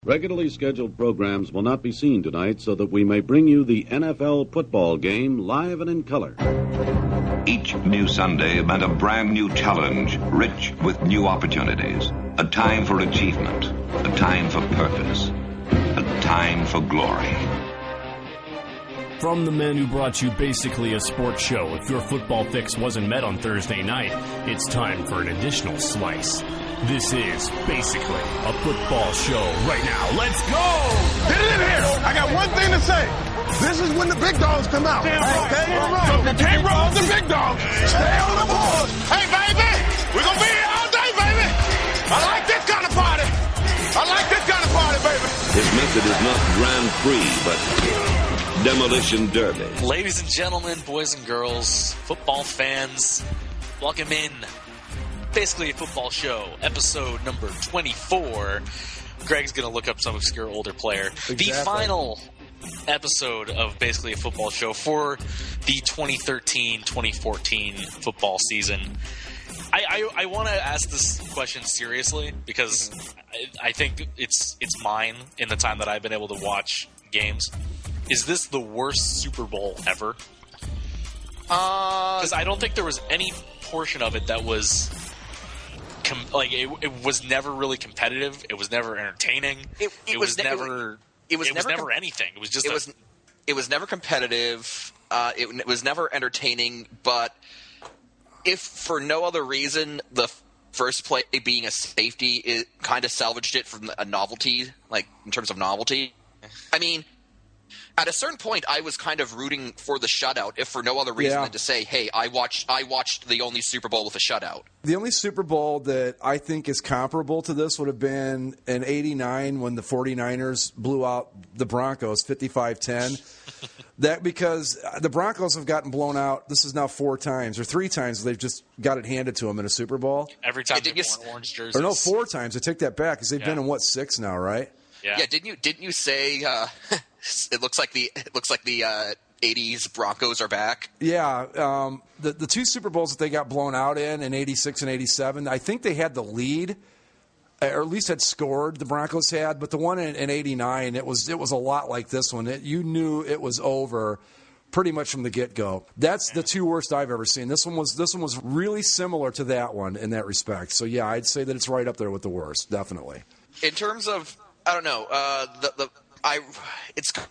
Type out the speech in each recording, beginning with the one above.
Regularly scheduled programs will not be seen tonight so that we may bring you the NFL football game live and in color. Each new Sunday meant a brand new challenge, rich with new opportunities. A time for achievement, a time for purpose, a time for glory. From the men who brought you basically a sports show, if your football fix wasn't met on Thursday night, it's time for an additional slice. This is basically a football show right now. Let's go! Get it in here! I got one thing to say. This is when the big dogs come out. Okay? So can't roll the big dogs. Stay on the board. Hey, baby! We're going to be here all day, baby! I like this kind of party. I like this kind of party, baby. His method is not Grand Prix, but Demolition Derby. Ladies and gentlemen, boys and girls, football fans, welcome in. Basically a football show, episode number 24. Greg's going to look up some obscure older player. Exactly. The final episode of Basically a Football Show for the 2013-2014 football season. I want to ask this question seriously because I think it's mine in the time that I've been able to watch games. Is this the worst Super Bowl ever? Because I don't think there was any portion of it that was it was never really competitive. It was never entertaining. It was never anything. It was just it was never competitive. It was never entertaining. But if for no other reason, the first play being a safety, it kind of salvaged it from a novelty, like in terms of novelty. I mean, at a certain point, I was kind of rooting for the shutout, if for no other reason than to say, hey, I watched the only Super Bowl with a shutout. The only Super Bowl that I think is comparable to this would have been in '89 when the 49ers blew out the Broncos 55-10. That because the Broncos have gotten blown out, this is now 4 times or 3 times they've just got it handed to them in a Super Bowl. Every time they've worn orange jerseys. Or no, 4 times. I take that back because they've been in, 6 now, right? Yeah. Didn't you say it looks like the 80s Broncos are back? Yeah. The 2 Super Bowls that they got blown out in '86 and '87, I think they had the lead, or at least had scored. The Broncos had, but the one in '89, it was a lot like this one. You knew it was over pretty much from the get-go. That's the 2 worst I've ever seen. This one was really similar to that one in that respect. So yeah, I'd say that it's right up there with the worst, definitely. In terms of, I don't know, it's kind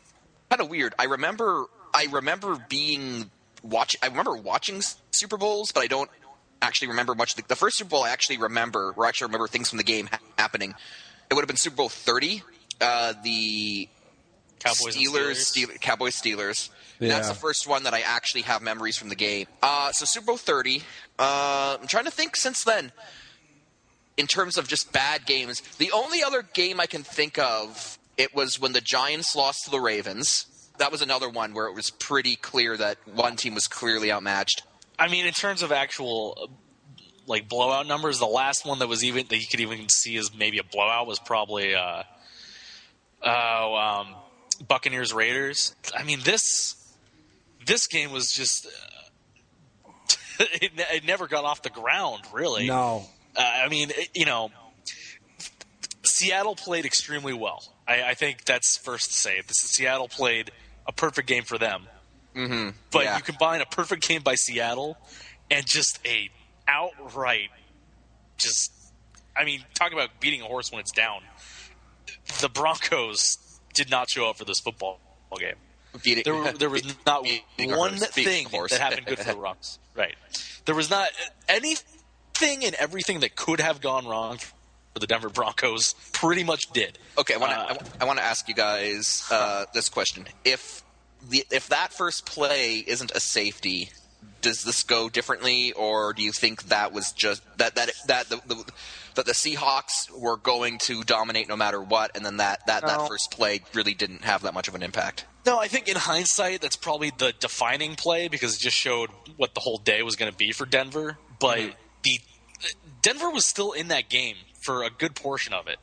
of weird. I remember watching Super Bowls, but I don't actually remember much. The first Super Bowl I actually remember things from the game happening. It would have been Super Bowl 30, the Cowboys-Steelers. Yeah. That's the first one that I actually have memories from the game. So Super Bowl 30, I'm trying to think since then. In terms of just bad games, the only other game I can think of, it was when the Giants lost to the Ravens. That was another one where it was pretty clear that one team was clearly outmatched. I mean, in terms of actual blowout numbers, the last one that you could even see as maybe a blowout was probably Buccaneers Raiders. I mean, this game was just it never got off the ground, really. No. I mean, Seattle played extremely well. I think that's first to say. Seattle played a perfect game for them. Mm-hmm. But you combine a perfect game by Seattle and just a outright talk about beating a horse when it's down. The Broncos did not show up for this football game. There was not one thing that happened good for the Broncos. Right. There was not anything and everything that could have gone wrong for the Denver Broncos pretty much did. Okay, I want to ask you guys this question: If that first play isn't a safety, does this go differently, or do you think that was just that the Seahawks were going to dominate no matter what, and then that first play really didn't have that much of an impact? No, I think in hindsight that's probably the defining play because it just showed what the whole day was going to be for Denver, but. Denver was still in that game for a good portion of it.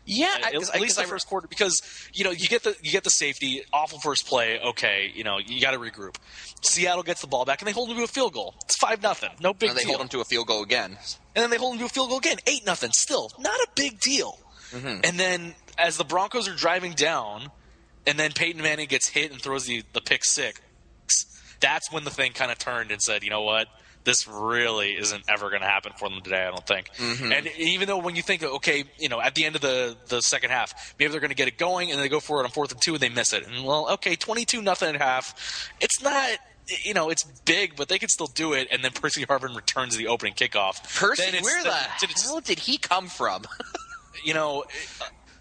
Yeah, at least the first quarter, because you get the safety, awful first play. Okay, you got to regroup. Seattle gets the ball back and they hold them to a field goal. It's 5-0, no big deal. And they hold them to a field goal again. And then they hold them to a field goal again, 8-0, still not a big deal. Mm-hmm. And then as the Broncos are driving down, and then Peyton Manning gets hit and throws the pick six, that's when the thing kind of turned and said, you know what? This really isn't ever going to happen for them today, I don't think. Mm-hmm. And even though when you think, okay, at the end of the second half, maybe they're going to get it going, and they go for it on 4th and 2, and they miss it. And, well, okay, 22-0 at half. It's not, it's big, but they can still do it. And then Percy Harvin returns the opening kickoff. Percy, where the hell did he come from?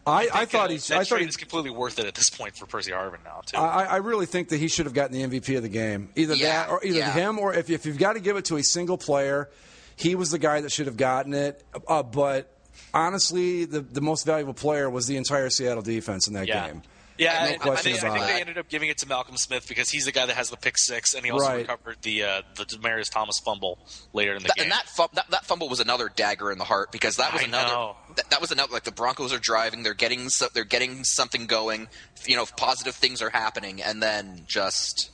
I thought it's completely worth it at this point for Percy Harvin now, too. I really think that he should have gotten the MVP of the game. Either him, or if you've got to give it to a single player, he was the guy that should have gotten it. But honestly, the most valuable player was the entire Seattle defense in that game. Yeah, no I think about they ended up giving it to Malcolm Smith because he's the guy that has the pick six, and he also recovered the Demaryius Thomas fumble later in the game. And that fumble was another dagger in the heart because that was that was another, like, the Broncos are driving, they're getting something going, positive things are happening, and then just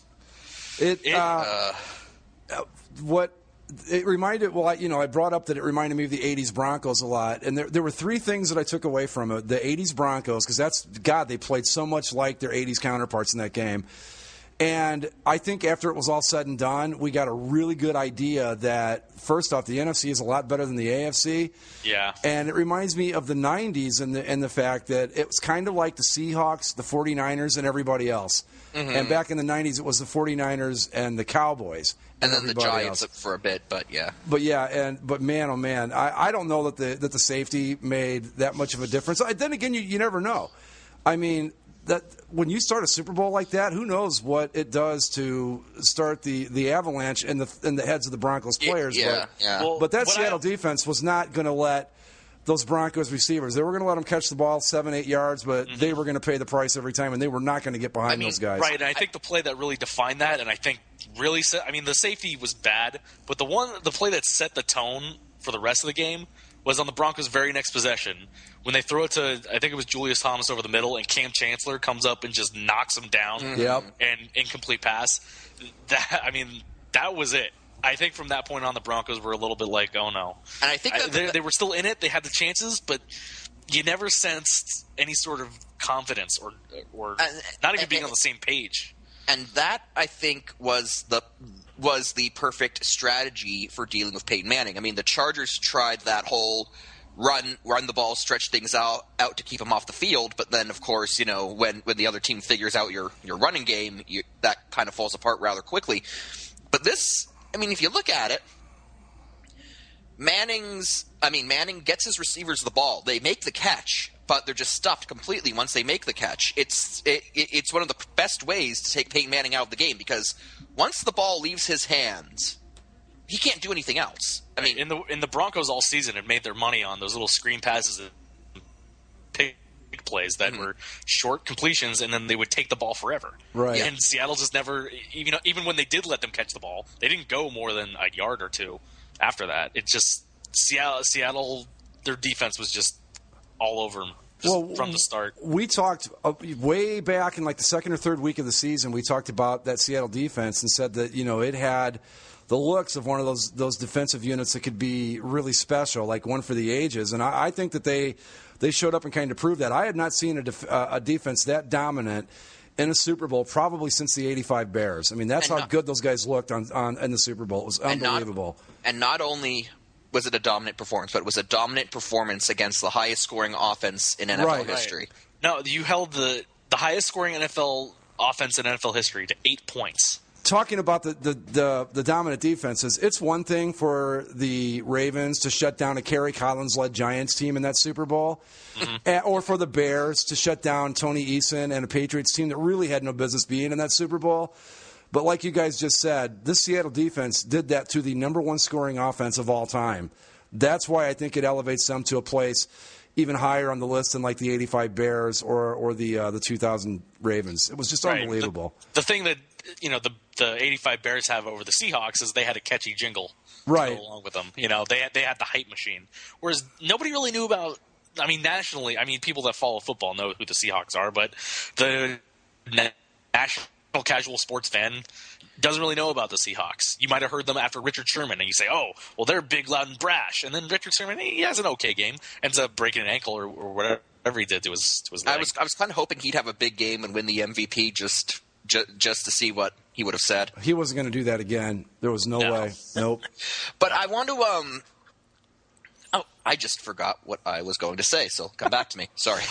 It reminded, I brought up that it reminded me of the 80s Broncos a lot. And there were 3 things that I took away from it. The 80s Broncos, because they played so much like their 80s counterparts in that game. And I think after it was all said and done, we got a really good idea that, first off, the NFC is a lot better than the AFC. Yeah. And it reminds me of the 90s and the fact that it was kind of like the Seahawks, the 49ers, and everybody else. Mm-hmm. And back in the 90s, it was the 49ers and the Cowboys. And then the Giants for a bit, but yeah. But man, oh man, I don't know that the safety made that much of a difference. Then again, you never know. I mean, that when you start a Super Bowl like that, who knows what it does to start the avalanche in the heads of the Broncos players. But that Seattle defense was not going to let those Broncos receivers. They were going to let them catch the ball 7-8 yards, but they were going to pay the price every time, and they were not going to get behind those guys. Right, and I think the play that really defined that, and I think really set, the safety was bad, but the play that set the tone for the rest of the game was on the Broncos' very next possession when they throw it to, I think it was Julius Thomas over the middle, and Cam Chancellor comes up and just knocks him down. And incomplete pass. That was it. I think from that point on, the Broncos were a little bit like, oh no. And I think they were still in it. They had the chances, but you never sensed any sort of confidence or not even being on the same page. And that, I think, was the perfect strategy for dealing with Peyton Manning. I mean, the Chargers tried that whole run the ball, stretch things out to keep him off the field. But then, of course, when the other team figures out your running game, that kind of falls apart rather quickly. But this, if you look at it, Manning gets his receivers the ball. They make the catch, but they're just stuffed completely once they make the catch. It's one of the best ways to take Peyton Manning out of the game because once the ball leaves his hands, he can't do anything else. In the Broncos all season had made their money on those little screen passes and pick plays that were short completions, and then they would take the ball forever. Right. And Seattle just never, even when they did let them catch the ball, they didn't go more than a yard or two after that. It just Seattle, their defense was just all over them from the start. We talked way back in like the second or third week of the season. We talked about that Seattle defense and said that it had the looks of one of those defensive units that could be really special, like one for the ages. And I think that they showed up and kind of proved that. I had not seen a defense that dominant in a Super Bowl probably since the '85 Bears. That's how good those guys looked in the Super Bowl. It was unbelievable. And not only was it a dominant performance, but it was a dominant performance against the highest scoring offense in NFL history. Right. No, you held the highest scoring NFL offense in NFL history to 8 points. Talking about the dominant defenses, it's one thing for the Ravens to shut down a Kerry Collins-led Giants team in that Super Bowl, or for the Bears to shut down Tony Eason and a Patriots team that really had no business being in that Super Bowl. But like you guys just said, this Seattle defense did that to the number one scoring offense of all time. That's why I think it elevates them to a place even higher on the list than like the '85 Bears or the 2000 Ravens. It was just unbelievable. The thing that the '85 Bears have over the Seahawks is they had a catchy jingle to go along with them. They had the hype machine, whereas nobody really knew about. Nationally, people that follow football know who the Seahawks are, but the national casual sports fan doesn't really know about the Seahawks. You might have heard them after Richard Sherman, and you say, oh, well, they're big, loud, and brash. And then Richard Sherman, he has an okay game, ends up breaking an ankle or whatever. whatever he did to his leg. I was kind of hoping he'd have a big game and win the MVP just to see what he would have said. He wasn't going to do that again. There was no way. Nope. But I want to I just forgot what I was going to say, so come back to me. Sorry.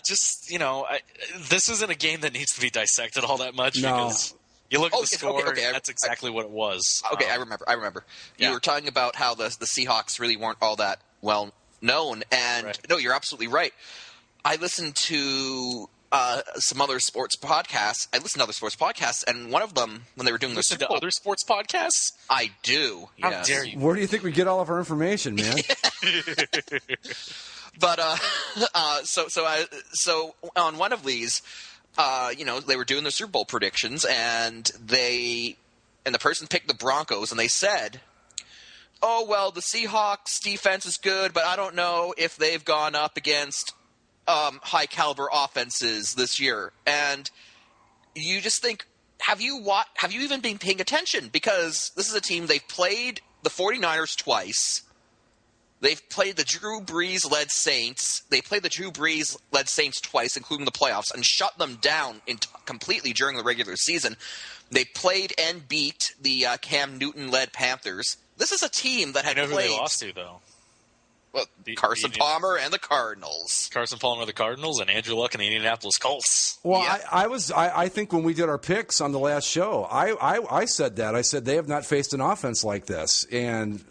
This isn't a game that needs to be dissected all that much because you look at the score, that's exactly what it was. Okay, I remember. You were talking about how the Seahawks really weren't all that well known, and no, you're absolutely right. I listened to some other sports podcasts. And one of them, when they were doing the Super Bowl, other sports podcasts? I do. How yes. dare you? Where do you think we get all of our information, man? But so on one of these, they were doing the Super Bowl predictions, and the person picked the Broncos, and they said, "Oh well, the Seahawks defense is good, but I don't know if they've gone up against high caliber offenses this year." And you just think, have you even been paying attention? Because this is a team, they've played the 49ers twice. They've played the Drew Brees-led Saints. They played the Drew Brees-led Saints twice, including the playoffs, and shut them down completely during the regular season. They played and beat the Cam Newton-led Panthers. This is a team that had played. Who they lost to, though? Well, Carson Palmer and the Cardinals. Carson Palmer, the Cardinals, and Andrew Luck and the Indianapolis Colts. Well, yeah. I think when we did our picks on the last show, I said that. I said they have not faced an offense like this, and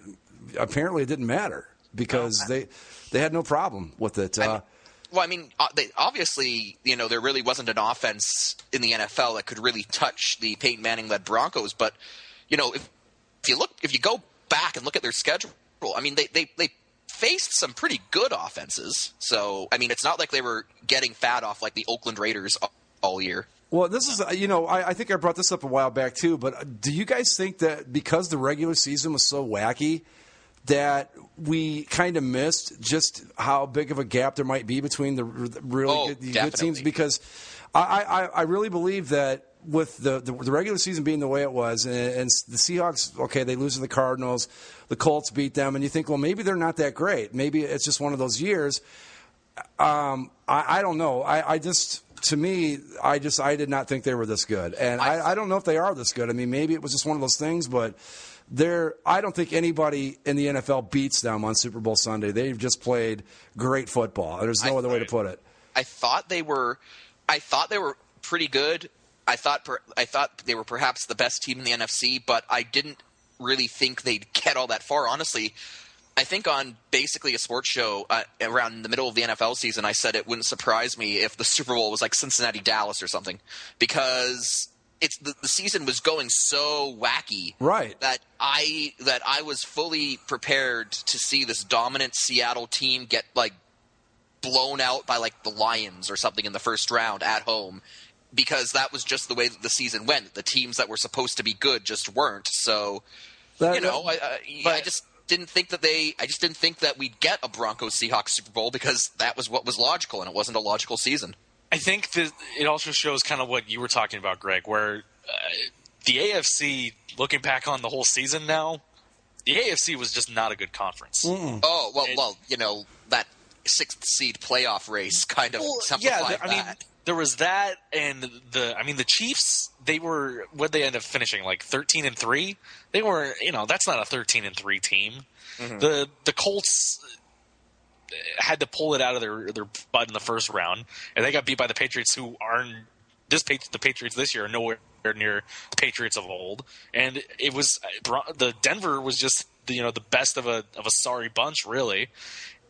apparently it didn't matter because they had no problem with it. Obviously, there really wasn't an offense in the NFL that could really touch the Peyton Manning-led Broncos. But if you go back and look at their schedule, I mean, they faced some pretty good offenses. So, I mean, it's not like they were getting fat off like the Oakland Raiders all year. Well, this is, I think I brought this up a while back too, but do you guys think that because the regular season was so wacky that we kind of missed just how big of a gap there might be between the really good teams? Because I really believe that with the regular season being the way it was, and the Seahawks, okay, they lose to the Cardinals, the Colts beat them, and you think, well, maybe they're not that great. Maybe it's just one of those years. I don't know. I did not think they were this good, and I don't know if they are this good. I mean, maybe it was just one of those things, but I don't think anybody in the NFL beats them on Super Bowl Sunday. They've just played great football. There's no other way to put it. I thought they were pretty good. I thought they were perhaps the best team in the NFC, but I didn't really think they'd get all that far. Honestly, I think on basically a sports show around the middle of the NFL season, I said it wouldn't surprise me if the Super Bowl was like Cincinnati-Dallas or something, because the season was going so wacky, right? That I was fully prepared to see this dominant Seattle team get like blown out by like the Lions or something in the first round at home, because that was just the way that the season went. The teams that were supposed to be good just weren't. So, I just didn't think that we'd get a Broncos-Seahawks Super Bowl, because that was what was logical, and it wasn't a logical season. I think that it also shows kind of what you were talking about, Greg, where the AFC, looking back on the whole season now, the AFC was just not a good conference. Mm-mm. Oh, well, that sixth seed playoff race kind of simplified that. I mean, there was that, and the Chiefs, what'd they end up finishing, like 13-3? They were, that's not a 13-3 team. Mm-hmm. The Colts had to pull it out of their butt in the first round, and they got beat by the Patriots, who aren't the Patriots this year are nowhere near the Patriots of old. And it was the Denver was just the best of a sorry bunch, really.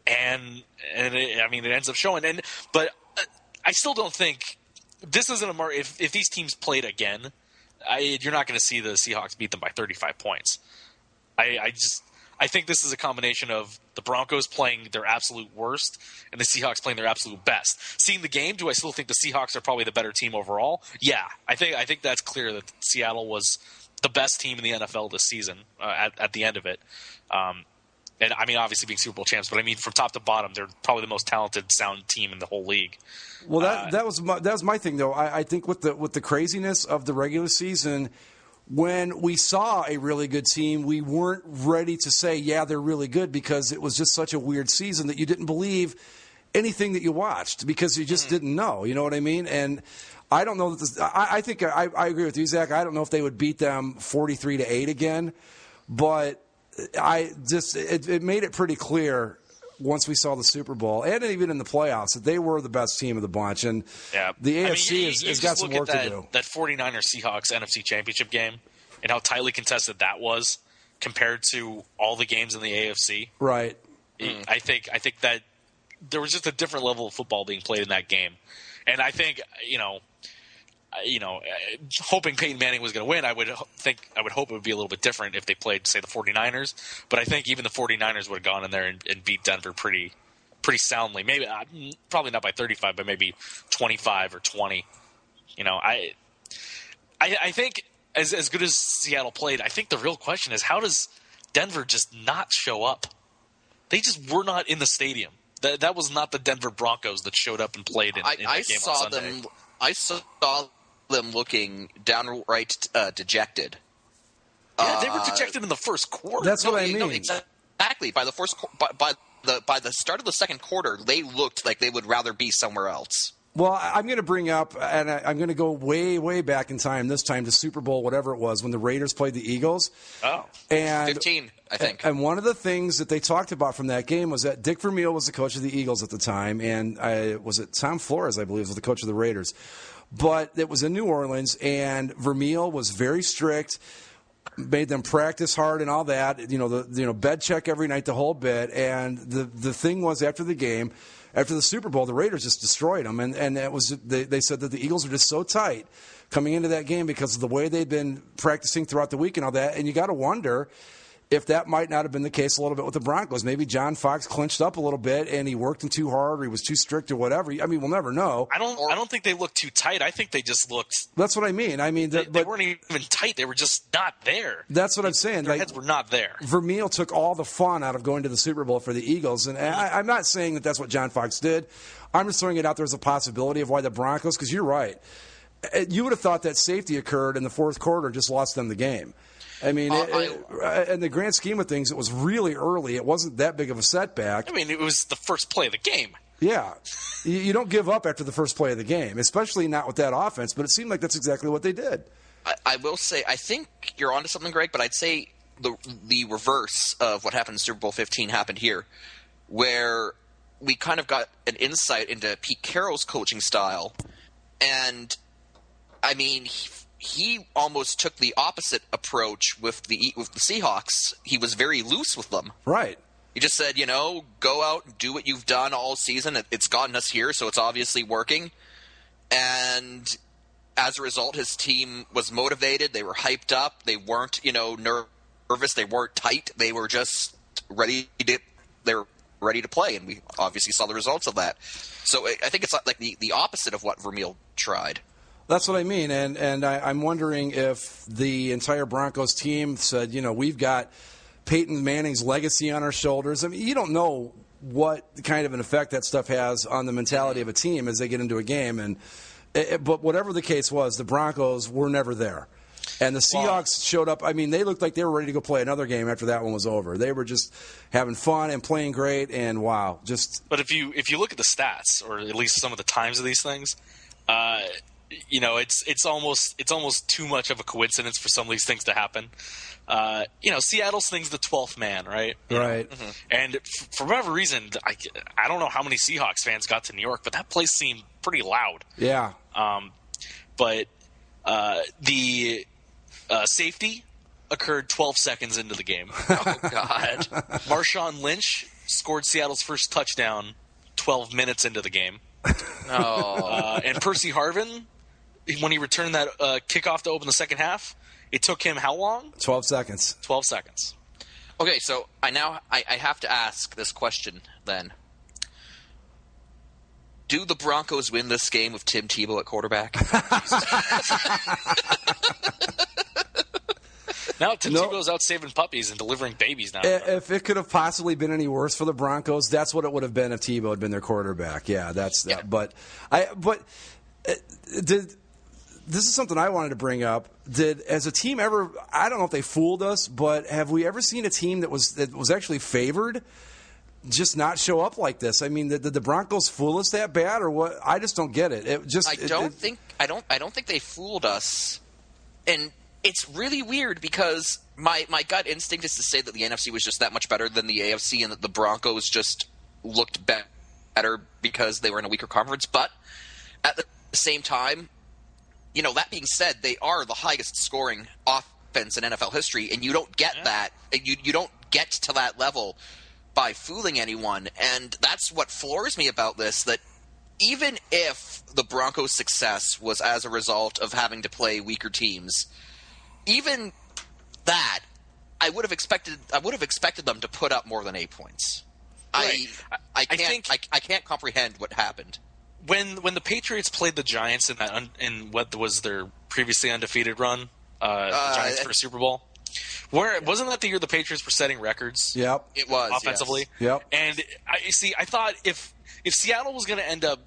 And it ends up showing. But I still don't think this isn't if these teams played again, you're not going to see the Seahawks beat them by 35 points. I think this is a combination of the Broncos playing their absolute worst and the Seahawks playing their absolute best. Seeing the game, do I still think the Seahawks are probably the better team overall? Yeah, I think that's clear that Seattle was the best team in the NFL this season at the end of it. And I mean, obviously being Super Bowl champs, but I mean, from top to bottom, they're probably the most talented, sound team in the whole league. Well, that was my thing, though. I think with the craziness of the regular season, when we saw a really good team, we weren't ready to say, yeah, they're really good, because it was just such a weird season that you didn't believe anything that you watched because you just didn't know. You know what I mean? And I don't know that I think I agree with you, Zach. I don't know if they would beat them 43-8 again, but it made it pretty clear once we saw the Super Bowl and even in the playoffs that they were the best team of the bunch. And the AFC has got some work to do. That 49ers-Seahawks NFC Championship game and how tightly contested that was compared to all the games in the AFC. Right. I think that there was just a different level of football being played in that game. And I think, hoping Peyton Manning was going to win, I would hope it would be a little bit different if they played, say, the 49ers. But I think even the 49ers would have gone in there and beat Denver pretty soundly. Maybe probably not by 35, but maybe 25 or 20. I think as good as Seattle played, I think the real question is how does Denver just not show up? They just were not in the stadium. That was not the Denver Broncos that showed up and played in that game on Sunday. I saw them looking downright dejected. Yeah, they were dejected in the first quarter. That's what I mean. No, exactly. By the start of the second quarter, they looked like they would rather be somewhere else. Well, I'm going to bring up, and I'm going to go way, way back in time, this time to Super Bowl, whatever it was, when the Raiders played the Eagles. Oh, and 15, I think. And one of the things that they talked about from that game was that Dick Vermeil was the coach of the Eagles at the time, and was it Tom Flores, I believe, was the coach of the Raiders. But it was in New Orleans, and Vermeil was very strict, made them practice hard and all that. Bed check every night, the whole bit. And the thing was, after the game, after the Super Bowl, the Raiders just destroyed them, and it was they said that the Eagles were just so tight coming into that game because of the way they'd been practicing throughout the week and all that. And you got to wonder if that might not have been the case a little bit with the Broncos. Maybe John Fox clinched up a little bit and he worked them too hard or he was too strict or whatever. I mean, we'll never know. I don't think they looked too tight. I think they just looked. That's what I mean. They weren't even tight. They were just not there. That's what I'm saying. Their heads were not there. Vermeil took all the fun out of going to the Super Bowl for the Eagles, and I'm not saying that that's what John Fox did. I'm just throwing it out there as a possibility of why the Broncos, because you're right. You would have thought that safety occurred in the fourth quarter, just lost them the game. I mean, in the grand scheme of things, it was really early. It wasn't that big of a setback. I mean, it was the first play of the game. Yeah. You don't give up after the first play of the game, especially not with that offense, but it seemed like that's exactly what they did. I will say, I think you're onto something, Greg, but I'd say the reverse of what happened in Super Bowl 15 happened here, where we kind of got an insight into Pete Carroll's coaching style. And, I mean, he almost took the opposite approach with the Seahawks. He was very loose with them. Right. He just said, go out and do what you've done all season. It's gotten us here, so it's obviously working. And as a result, his team was motivated. They were hyped up. They weren't, nervous. They weren't tight. They were just ready to play, and we obviously saw the results of that. So I think it's like the opposite of what Vermeil tried. That's what I mean, and I'm wondering if the entire Broncos team said, we've got Peyton Manning's legacy on our shoulders. I mean, you don't know what kind of an effect that stuff has on the mentality of a team as they get into a game. But whatever the case was, the Broncos were never there. And the Seahawks showed up. I mean, they looked like they were ready to go play another game after that one was over. They were just having fun and playing great, and wow, just. But if you look at the stats, or at least some of the times of these things, it's almost too much of a coincidence for some of these things to happen. Seattle's thing's the 12th man, right? Right. Mm-hmm. And for whatever reason, I don't know how many Seahawks fans got to New York, but that place seemed pretty loud. Yeah. But the safety occurred 12 seconds into the game. Oh, God. Marshawn Lynch scored Seattle's first touchdown 12 minutes into the game. Oh. And Percy Harvin, when he returned that kickoff to open the second half, it took him how long? 12 seconds. 12 seconds. Okay, so I have to ask this question then. Do the Broncos win this game with Tim Tebow at quarterback? Now Tim Tebow's out saving puppies and delivering babies now. If it could have possibly been any worse for the Broncos, that's what it would have been if Tebow had been their quarterback. Yeah, that's yeah. This is something I wanted to bring up. As a team ever, I don't know if they fooled us, but have we ever seen a team that was actually favored just not show up like this? I mean, did the Broncos fool us that bad, or what? I just don't get it. I don't think they fooled us, and it's really weird because my gut instinct is to say that the NFC was just that much better than the AFC, and that the Broncos just looked better because they were in a weaker conference. But at the same time, that being said, they are the highest scoring offense in NFL history, and you don't get that. You don't get to that level by fooling anyone, and that's what floors me about this, that even if the Broncos' success was as a result of having to play weaker teams, even that, I would have expected them to put up more than 8 points. Right. I can't comprehend what happened. When the Patriots played the Giants in what was their previously undefeated run, the Giants for a Super Bowl, wasn't that the year the Patriots were setting records? Yep, it was offensively. Yes. Yep. And I thought if Seattle was going to end up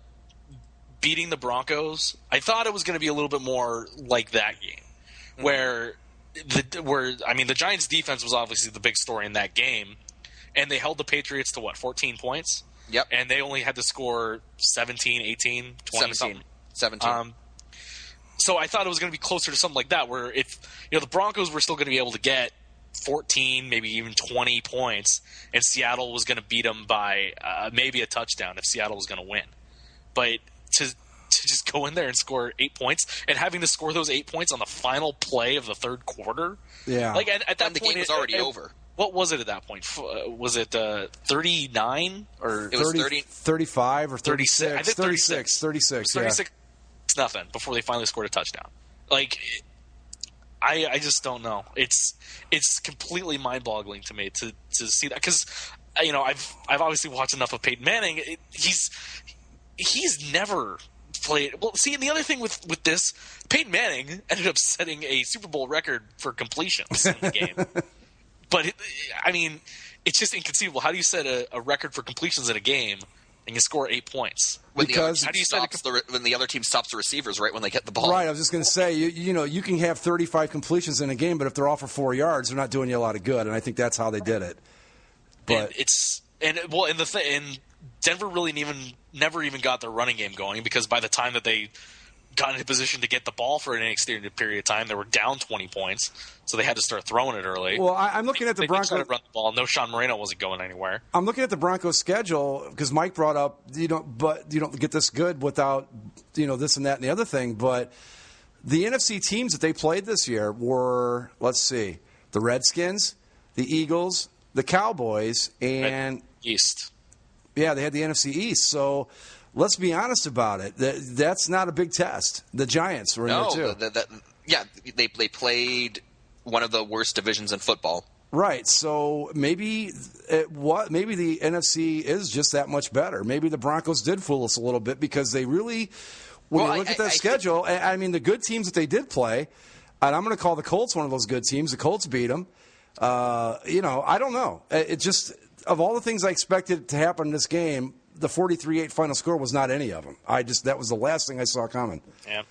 beating the Broncos, I thought it was going to be a little bit more like that game, where the Giants' defense was obviously the big story in that game, and they held the Patriots to 14 points. Yep. And they only had to score 17, 18, 20 something. 17. So I thought it was going to be closer to something like that, where if the Broncos were still going to be able to get 14, maybe even 20 points, and Seattle was going to beat them by maybe a touchdown if Seattle was going to win. But to just go in there and score 8 points, and having to score those 8 points on the final play of the third quarter, like at that point, the game was already over. What was it at that point? Was it 39 or it was 30, 35 or 36? I think 36. 36 nothing before they finally scored a touchdown. I just don't know. It's completely mind-boggling to me to see that, because I've obviously watched enough of Peyton Manning. He's never played well. See, and the other thing with this, Peyton Manning ended up setting a Super Bowl record for completions in the game. But it's just inconceivable. How do you set a record for completions in a game and you score 8 points? When the other team stops the receivers right when they get the ball. Right, I was just going to say, you can have 35 completions in a game, but if they're all for 4 yards, they're not doing you a lot of good, and I think that's how they did it. But and Denver really never even got their running game going, because by the time that they got into position to get the ball for an extended period of time, they were down 20 points, so they had to start throwing it early. Well, I'm looking at the Broncos. They tried to run the ball. No, Sean Moreno wasn't going anywhere. I'm looking at the Broncos' schedule because Mike brought up you don't get this good without this and that and the other thing. But the NFC teams that they played this year were, let's see, the Redskins, the Eagles, the Cowboys, and East. Yeah, they had the NFC East. So let's be honest about it. That's not a big test. The Giants were in there too. They played one of the worst divisions in football. Right. So maybe the NFC is just that much better. Maybe the Broncos did fool us a little bit, because they really, when you look at that schedule, the good teams that they did play, and I'm going to call the Colts one of those good teams. The Colts beat them. I don't know. It just, of all the things I expected to happen in this game, the 43-8 final score was not any of them. That was the last thing I saw coming. Yeah.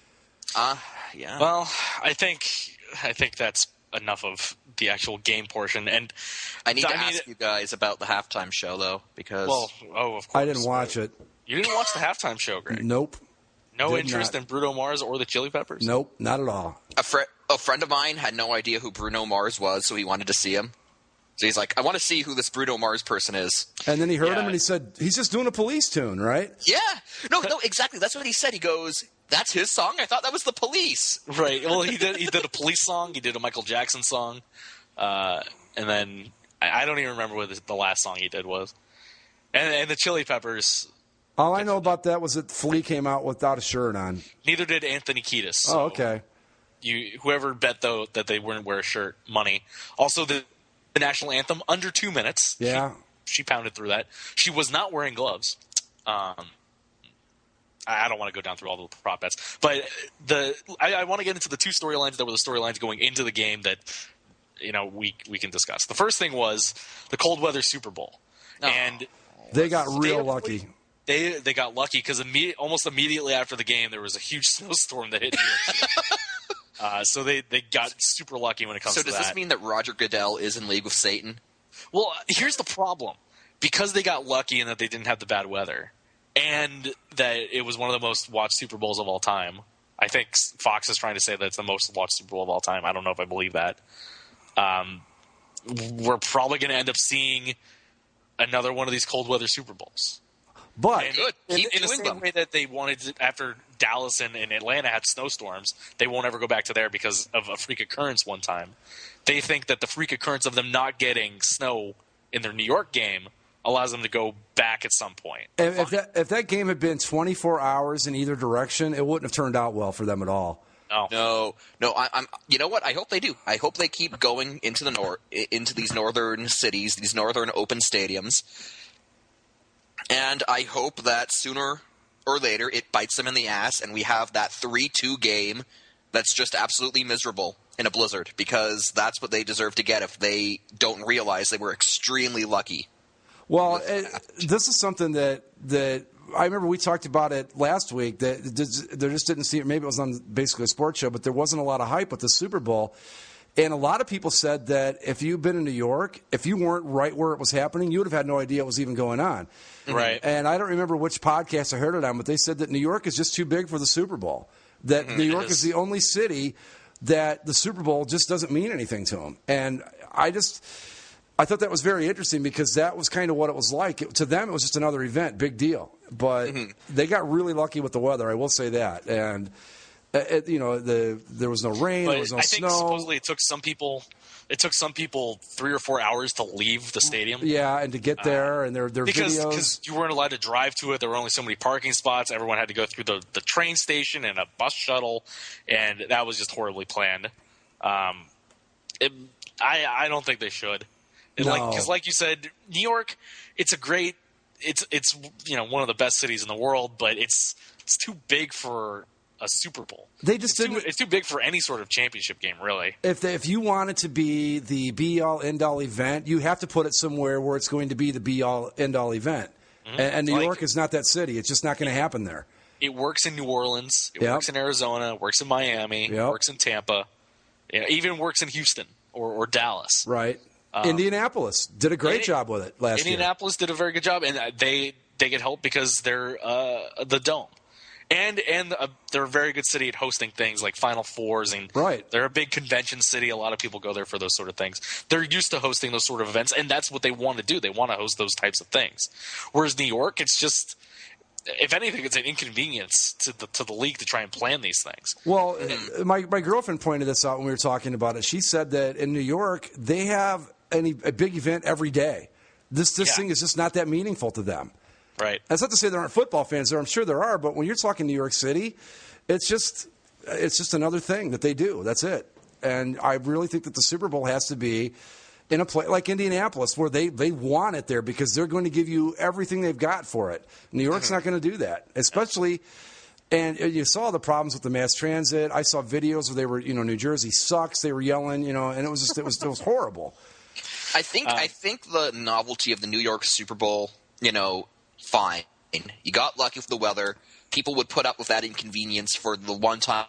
Yeah. Well, I think that's enough of the actual game portion. And I need to ask you guys about the halftime show, though, because of course I didn't watch it. You didn't watch the halftime show, Greg? Nope. No interest in Bruno Mars or the Chili Peppers? Nope, not at all. A friend of mine had no idea who Bruno Mars was, so he wanted to see him. So he's like, I want to see who this Bruno Mars person is. And then he heard him and he said, he's just doing a Police tune, right? Yeah. No, exactly. That's what he said. He goes, that's his song? I thought that was the Police. Right. Well, he did a Police song. He did a Michael Jackson song. And then I don't even remember what the last song he did was. And the Chili Peppers. All I know about that was that Flea came out without a shirt on. Neither did Anthony Kiedis. So oh, okay. Whoever bet, though, that they wouldn't wear a shirt, money. Also, the national anthem, under 2 minutes. Yeah. She pounded through that. She was not wearing gloves. I don't want to go down through all the prop bets. But I want to get into the two storylines that were the storylines going into the game that we can discuss. The first thing was the cold weather Super Bowl. Oh. And they got real lucky. They got lucky because almost immediately after the game there was a huge snowstorm that hit New York City. So they got super lucky when it comes to that. So does this mean that Roger Goodell is in league with Satan? Well, here's the problem. because they got lucky in that they didn't have the bad weather, and that it was one of the most watched Super Bowls of all time. I think Fox is trying to say that it's the most watched Super Bowl of all time. I don't know if I believe that. We're probably going to end up seeing another one of these cold weather Super Bowls. But in the same way that they wanted to, after Dallas and Atlanta had snowstorms, they won't ever go back to there because of a freak occurrence one time. They think that the freak occurrence of them not getting snow in their New York game allows them to go back at some point. If that game had been 24 hours in either direction, it wouldn't have turned out well for them at all. No. I'm. You know what? I hope they do. I hope they keep going into the into these northern cities, these northern open stadiums, and I hope that sooner or later it bites them in the ass, and we have that 3-2 game that's just absolutely miserable in a blizzard, because that's what they deserve to get if they don't realize they were extremely lucky. Well, this is something that I remember we talked about it last week, that there just didn't seem, maybe it was on basically a sports show, but there wasn't a lot of hype with the Super Bowl. And a lot of people said that if you've been in New York, if you weren't right where it was happening, you would have had no idea it was even going on. Right. And I don't remember which podcast I heard it on, but they said that New York is just too big for the Super Bowl. That New York is the only city that the Super Bowl just doesn't mean anything to them. And I thought that was very interesting, because that was kind of what it was like. To them, it was just another event, big deal. But they got really lucky with the weather, I will say that. And, there was no rain, there was no snow. I think supposedly it took some people 3 or 4 hours to leave the stadium. Yeah, and to get there, and their videos. Because you weren't allowed to drive to it. There were only so many parking spots. Everyone had to go through the train station and a bus shuttle, and that was just horribly planned. I don't think they should. Because like you said, New York, it's one of the best cities in the world, but it's too big for a Super Bowl. It's too big for any sort of championship game, really. If you want it to be the be-all, end-all event, you have to put it somewhere where it's going to be the be-all, end-all event. Mm-hmm. And New York is not that city. It's just not going to happen there. It works in New Orleans. It works in Arizona. It works in Miami. It works in Tampa. It even works in Houston or Dallas. Right. Indianapolis did a great job with it last year. Indianapolis did a very good job, and they get help because they're the Dome. And they're a very good city at hosting things like Final Fours, and they're a big convention city. A lot of people go there for those sort of things. They're used to hosting those sort of events, and that's what they want to do. They want to host those types of things. Whereas New York, it's just, if anything, it's an inconvenience to the league to try and plan these things. Well, my girlfriend pointed this out when we were talking about it. She said that in New York, they have a big event every day. This thing is just not that meaningful to them. Right. That's not to say there aren't football fans there. I'm sure there are, but when you're talking New York City, it's just another thing that they do. That's it. And I really think that the Super Bowl has to be in a place like Indianapolis, where they want it there because they're going to give you everything they've got for it. New York's not going to do that, especially. And you saw the problems with the mass transit. I saw videos where they were, New Jersey sucks. They were yelling, and it was horrible. I think the novelty of the New York Super Bowl, fine. You got lucky with the weather. People would put up with that inconvenience for the one-time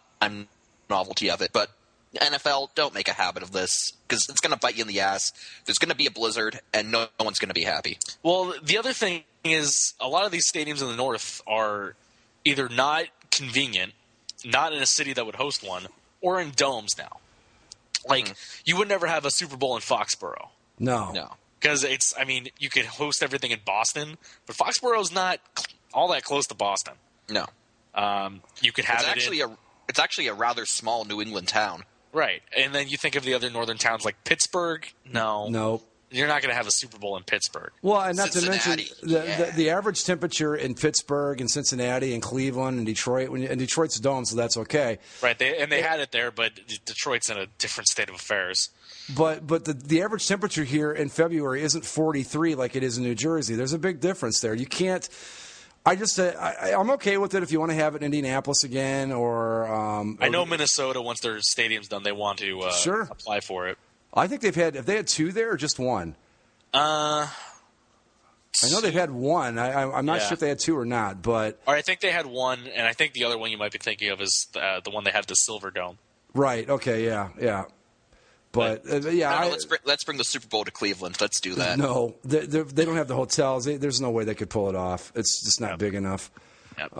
novelty of it. But NFL, don't make a habit of this, because it's going to bite you in the ass. There's going to be a blizzard, and no one's going to be happy. Well, the other thing is a lot of these stadiums in the north are either not convenient, not in a city that would host one, or in domes now. Like, you would never have a Super Bowl in Foxborough. No. Because you could host everything in Boston, but Foxborough's not all that close to Boston. No. You could have it's actually a rather small New England town. Right. And then you think of the other northern towns like Pittsburgh. No. You're not going to have a Super Bowl in Pittsburgh. Well, and not Cincinnati. To mention the average temperature in Pittsburgh and Cincinnati and Cleveland and Detroit, and Detroit's a dome, so that's okay. Right. They had it there, but Detroit's in a different state of affairs. But the average temperature here in February isn't 43 like it is in New Jersey. There's a big difference there. You can't. I'm okay with it if you want to have it in Indianapolis again, or I know Minnesota, once their stadium's done, they want to apply for it. I think have they had two there or just one? I know they've had one. I'm not sure if they had two or not, but I think they had one, and I think the other one you might be thinking of is the one they have the Silver Dome. Right. Okay. Yeah. But let's bring the Super Bowl to Cleveland. Let's do that. No, they don't have the hotels. There's no way they could pull it off. It's just not big enough. Yep.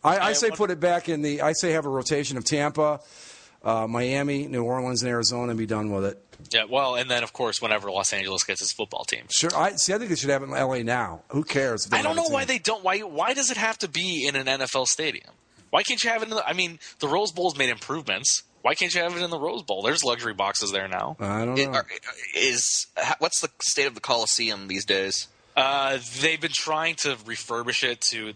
I say put it back in the. I say have a rotation of Tampa, Miami, New Orleans, and Arizona, and be done with it. Yeah, well, and then of course whenever Los Angeles gets its football team. Sure. I think they should have it in LA now. Who cares? I don't know why they don't. Why does it have to be in an NFL stadium? Why can't you have it in the Rose Bowl's made improvements. Why can't you have it in the Rose Bowl? There's luxury boxes there now. I don't know. What's the state of the Coliseum these days? They've been trying to refurbish it to.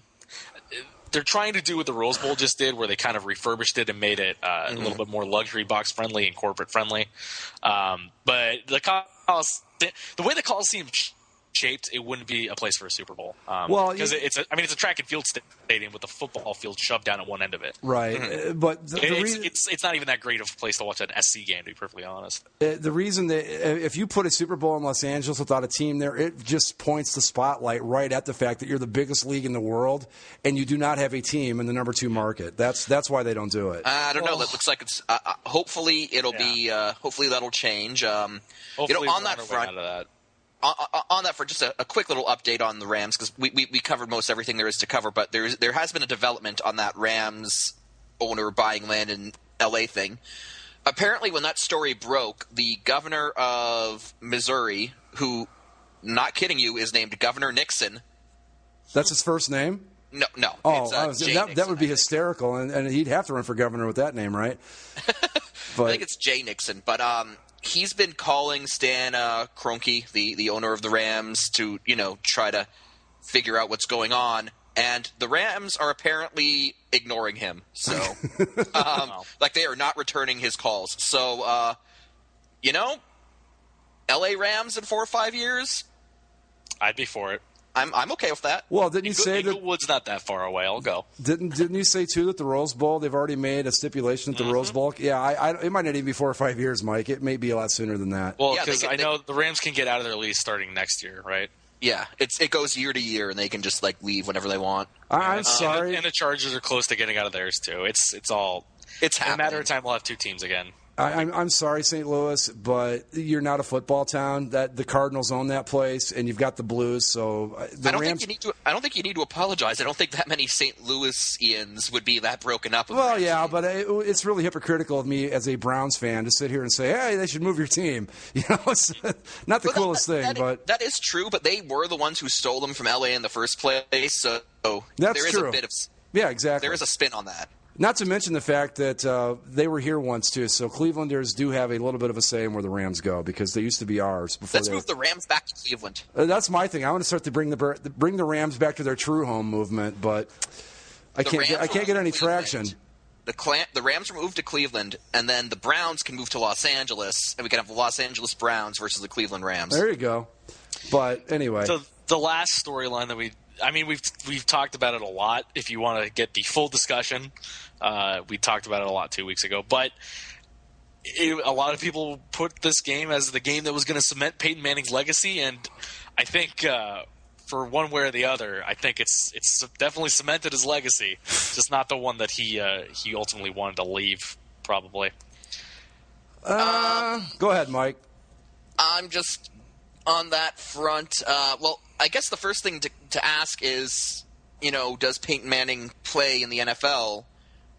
They're trying to do what the Rose Bowl just did, where they kind of refurbished it and made it a little bit more luxury box friendly and corporate friendly. But the way the Coliseum shaped, it wouldn't be a place for a Super Bowl. Because it's a track and field stadium with a football field shoved down at one end of it. Right, but it's not even that great of a place to watch an SC game, to be perfectly honest. The reason that if you put a Super Bowl in Los Angeles without a team there, it just points the spotlight right at the fact that you're the biggest league in the world and you do not have a team in the number 2 market. That's why they don't do it. I don't know. That looks like it's. Hopefully, it'll be. Hopefully, that'll change. Hopefully, on that front. On that, for just a quick little update on the Rams, because we covered most everything there is to cover, but there has been a development on that Rams owner buying land in L.A. thing. Apparently, when that story broke, the governor of Missouri, who, not kidding you, is named Governor Nixon. That's his first name? No. Oh, Nixon, that would be hysterical, and he'd have to run for governor with that name, right? But, I think it's Jay Nixon, but he's been calling Stan Kroenke, the owner of the Rams, to try to figure out what's going on, and the Rams are apparently ignoring him. So, like they are not returning his calls. So, L.A. Rams in 4 or 5 years, I'd be for it. I'm okay with that. Well, didn't you say that Inglewood's not that far away? I'll go. Didn't you say too that the Rose Bowl, they've already made a stipulation at the Rose Bowl? Yeah, it might not even be 4 or 5 years, Mike. It may be a lot sooner than that. Well, because I know the Rams can get out of their lease starting next year, right? Yeah, it goes year to year, and they can just leave whenever they want. I'm sorry, and the Chargers are close to getting out of theirs too. It's happening. In a matter of time, we'll have 2 teams again. I'm sorry, St. Louis, but you're not a football town. That the Cardinals own that place, and you've got the Blues. So I don't think you need to apologize. I don't think that many St. Louisians would be that broken up. Well, yeah, but it's really hypocritical of me as a Browns fan to sit here and say, "Hey, they should move your team." It's not the coolest thing, but that is true. But they were the ones who stole them from LA in the first place. So that's true. A bit of exactly. There is a spin on that. Not to mention the fact that they were here once, too. So Clevelanders do have a little bit of a say in where the Rams go because they used to be ours. Let's move the Rams back to Cleveland. That's my thing. I want to start to bring the Rams back to their true home movement, but I can't get any traction. The Rams were moved to Cleveland, and then the Browns can move to Los Angeles, and we can have the Los Angeles Browns versus the Cleveland Rams. There you go. But anyway. So the last storyline that we've talked about it a lot. If you want to get the full discussion, we talked about it a lot 2 weeks ago. But a lot of people put this game as the game that was going to cement Peyton Manning's legacy, and I think for one way or the other, I think it's definitely cemented his legacy, just not the one that he ultimately wanted to leave. Probably. Go ahead, Mike. I'm just on that front. Well, I guess the first thing to ask is, does Peyton Manning play in the NFL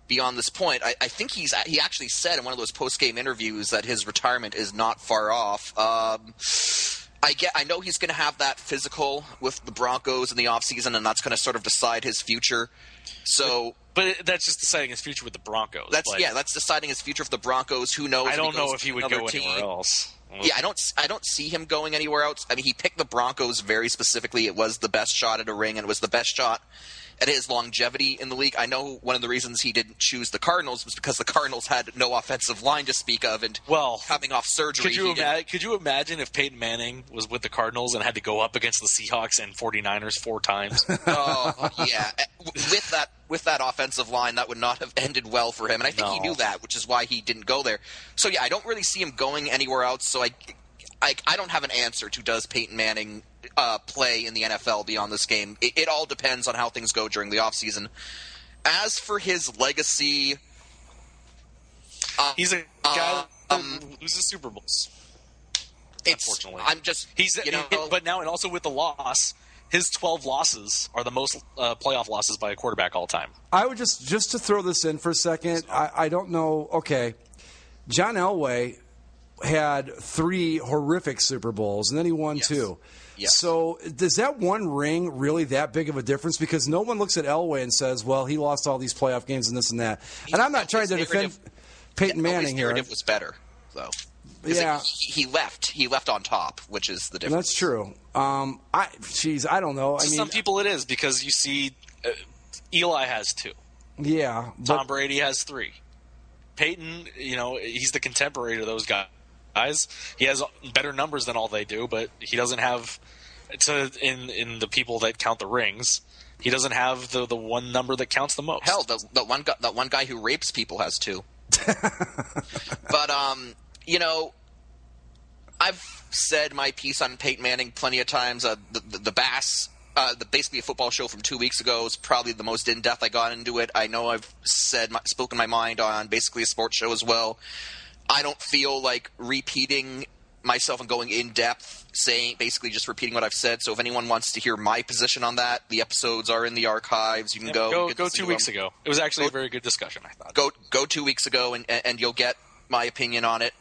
beyond this point? I think he actually said in one of those post-game interviews that his retirement is not far off. I know he's going to have that physical with the Broncos in the offseason, and that's going to sort of decide his future. So, but that's just deciding his future with the Broncos. That's deciding his future with the Broncos. Who knows? I don't know if he would go anywhere else. Yeah, I don't see him going anywhere else. I mean, he picked the Broncos very specifically. It was the best shot at a ring, and it was the best shot at his longevity in the league. I know one of the reasons he didn't choose the Cardinals was because the Cardinals had no offensive line to speak of, and coming off surgery. Could you imagine if Peyton Manning was with the Cardinals and had to go up against the Seahawks and 49ers 4 times? Oh, yeah. With that offensive line, that would not have ended well for him, and I think he knew that, which is why he didn't go there. So, yeah, I don't really see him going anywhere else, so I don't have an answer to does Peyton Manning play in the NFL beyond this game. It all depends on how things go during the offseason. As for his legacy, he's a guy loses Super Bowls. Unfortunately, but now and also with the loss, his 12 losses are the most playoff losses by a quarterback all time. I would just to throw this in for a second. I don't know. Okay, John Elway had 3 horrific Super Bowls, and then he won 2. Yes. So does that one ring really that big of a difference? Because no one looks at Elway and says, well, he lost all these playoff games and this and that. And I'm not trying to defend Peyton Manning here. His narrative was better, though. Yeah. He left on top, which is the difference. That's true. I don't know. To some people it is, because you see Eli has 2. Yeah. Tom Brady has 3. Peyton, he's the contemporary to those guys. He has better numbers than all they do, but he doesn't have in the people that count the rings. He doesn't have the one number that counts the most. Hell, the one guy who rapes people has 2. But I've said my piece on Peyton Manning plenty of times. The BAFS, the Basically a Football Show from 2 weeks ago, is probably the most in-depth I got into it. I know I've spoken my mind on Basically a Sports Show as well. I don't feel like repeating myself and going in-depth, basically just repeating what I've said. So if anyone wants to hear my position on that, the episodes are in the archives. You can go 2 weeks ago. It was actually a very good discussion, I thought. Go 2 weeks ago, and you'll get my opinion on it.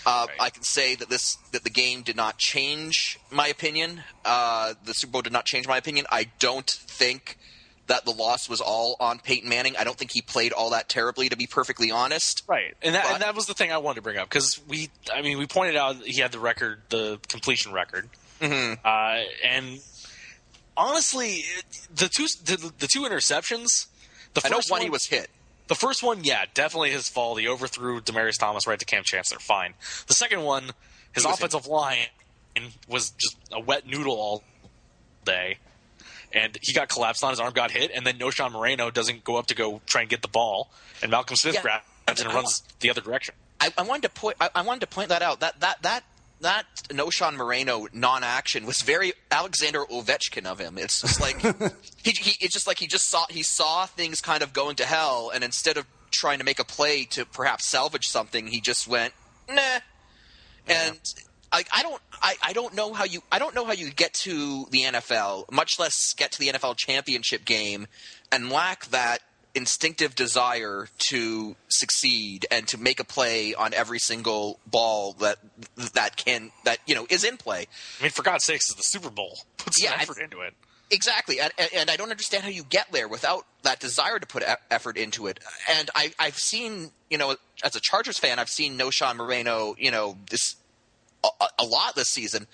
Right. I can say that the game did not change my opinion. The Super Bowl did not change my opinion. I don't think that the loss was all on Peyton Manning. I don't think he played all that terribly, to be perfectly honest. Right, and that was the thing I wanted to bring up, because we pointed out he had the completion record, and honestly, the two interceptions. I know one he was hit. The first one, yeah, definitely his fault. He overthrew Demaryius Thomas right to Cam Chancellor. Fine. The second one, his offensive line was just a wet noodle all day. And he got collapsed on, his arm got hit, and then Noshan Moreno doesn't go up to go try and get the ball, and Malcolm Smith grabs it and runs the other direction. I wanted to point that out. That Noshan Moreno non-action was very Alexander Ovechkin of him. It's just like he saw things kind of going to hell, and instead of trying to make a play to perhaps salvage something, he just went nah. Yeah. And I don't know how you get to the NFL, much less get to the NFL championship game, and lack that instinctive desire to succeed and to make a play on every single ball that is in play. I mean, for God's sakes, it's the Super Bowl. Put some effort into it. Exactly, and I don't understand how you get there without that desire to put effort into it. And I've seen, as a Chargers fan, I've seen Noshan Moreno, a lot this season.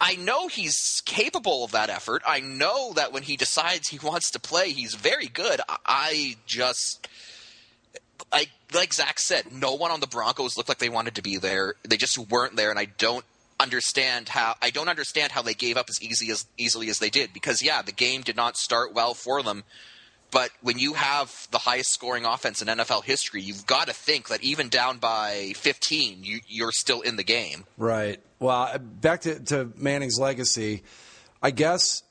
I know he's capable of that effort. I know that when he decides he wants to play, he's very good. Like Zach said, no one on the Broncos looked like they wanted to be there. They just weren't there, and I don't understand how they gave up as easily as they did. Because the game did not start well for them. But when you have the highest scoring offense in NFL history, you've got to think that even down by 15, you're still in the game. Right. Well, back to Manning's legacy, I guess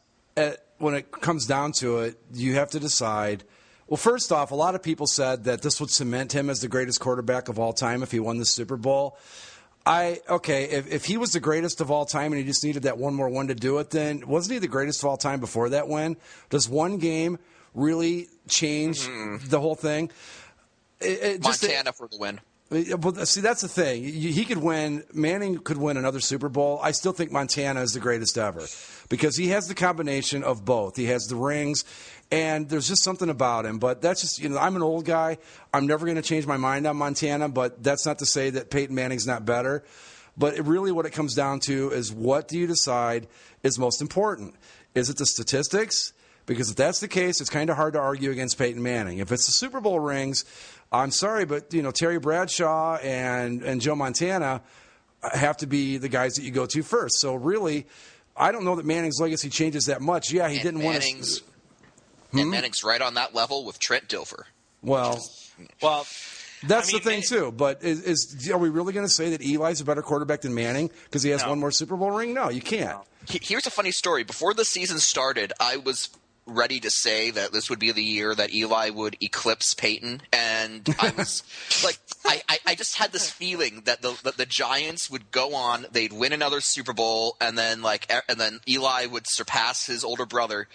when it comes down to it, you have to decide. Well, first off, a lot of people said that this would cement him as the greatest quarterback of all time if he won the Super Bowl. If he was the greatest of all time and he just needed that one more one to do it, then wasn't he the greatest of all time before that win? Does one game really change the whole thing? Montana for the win. Well, see, that's the thing. He could win. Manning could win another Super Bowl. I still think Montana is the greatest ever because he has the combination of both. He has the rings, and there's just something about him. But that's just, I'm an old guy. I'm never going to change my mind on Montana, but that's not to say that Peyton Manning's not better. But really what it comes down to is, what do you decide is most important? Is it the statistics? Because if that's the case, it's kind of hard to argue against Peyton Manning. If it's the Super Bowl rings, I'm sorry, but Terry Bradshaw and Joe Montana have to be the guys that you go to first. So really, I don't know that Manning's legacy changes that much. Yeah, he didn't win. And Manning's right on that level with Trent Dilfer. Well, that's the thing too. But are we really going to say that Eli's a better quarterback than Manning because he has one more Super Bowl ring? No, you can't. Here's a funny story. Before the season started, I was ready to say that this would be the year that Eli would eclipse Peyton, and I was like, I just had this feeling that the Giants would go on, they'd win another Super Bowl, and then Eli would surpass his older brother,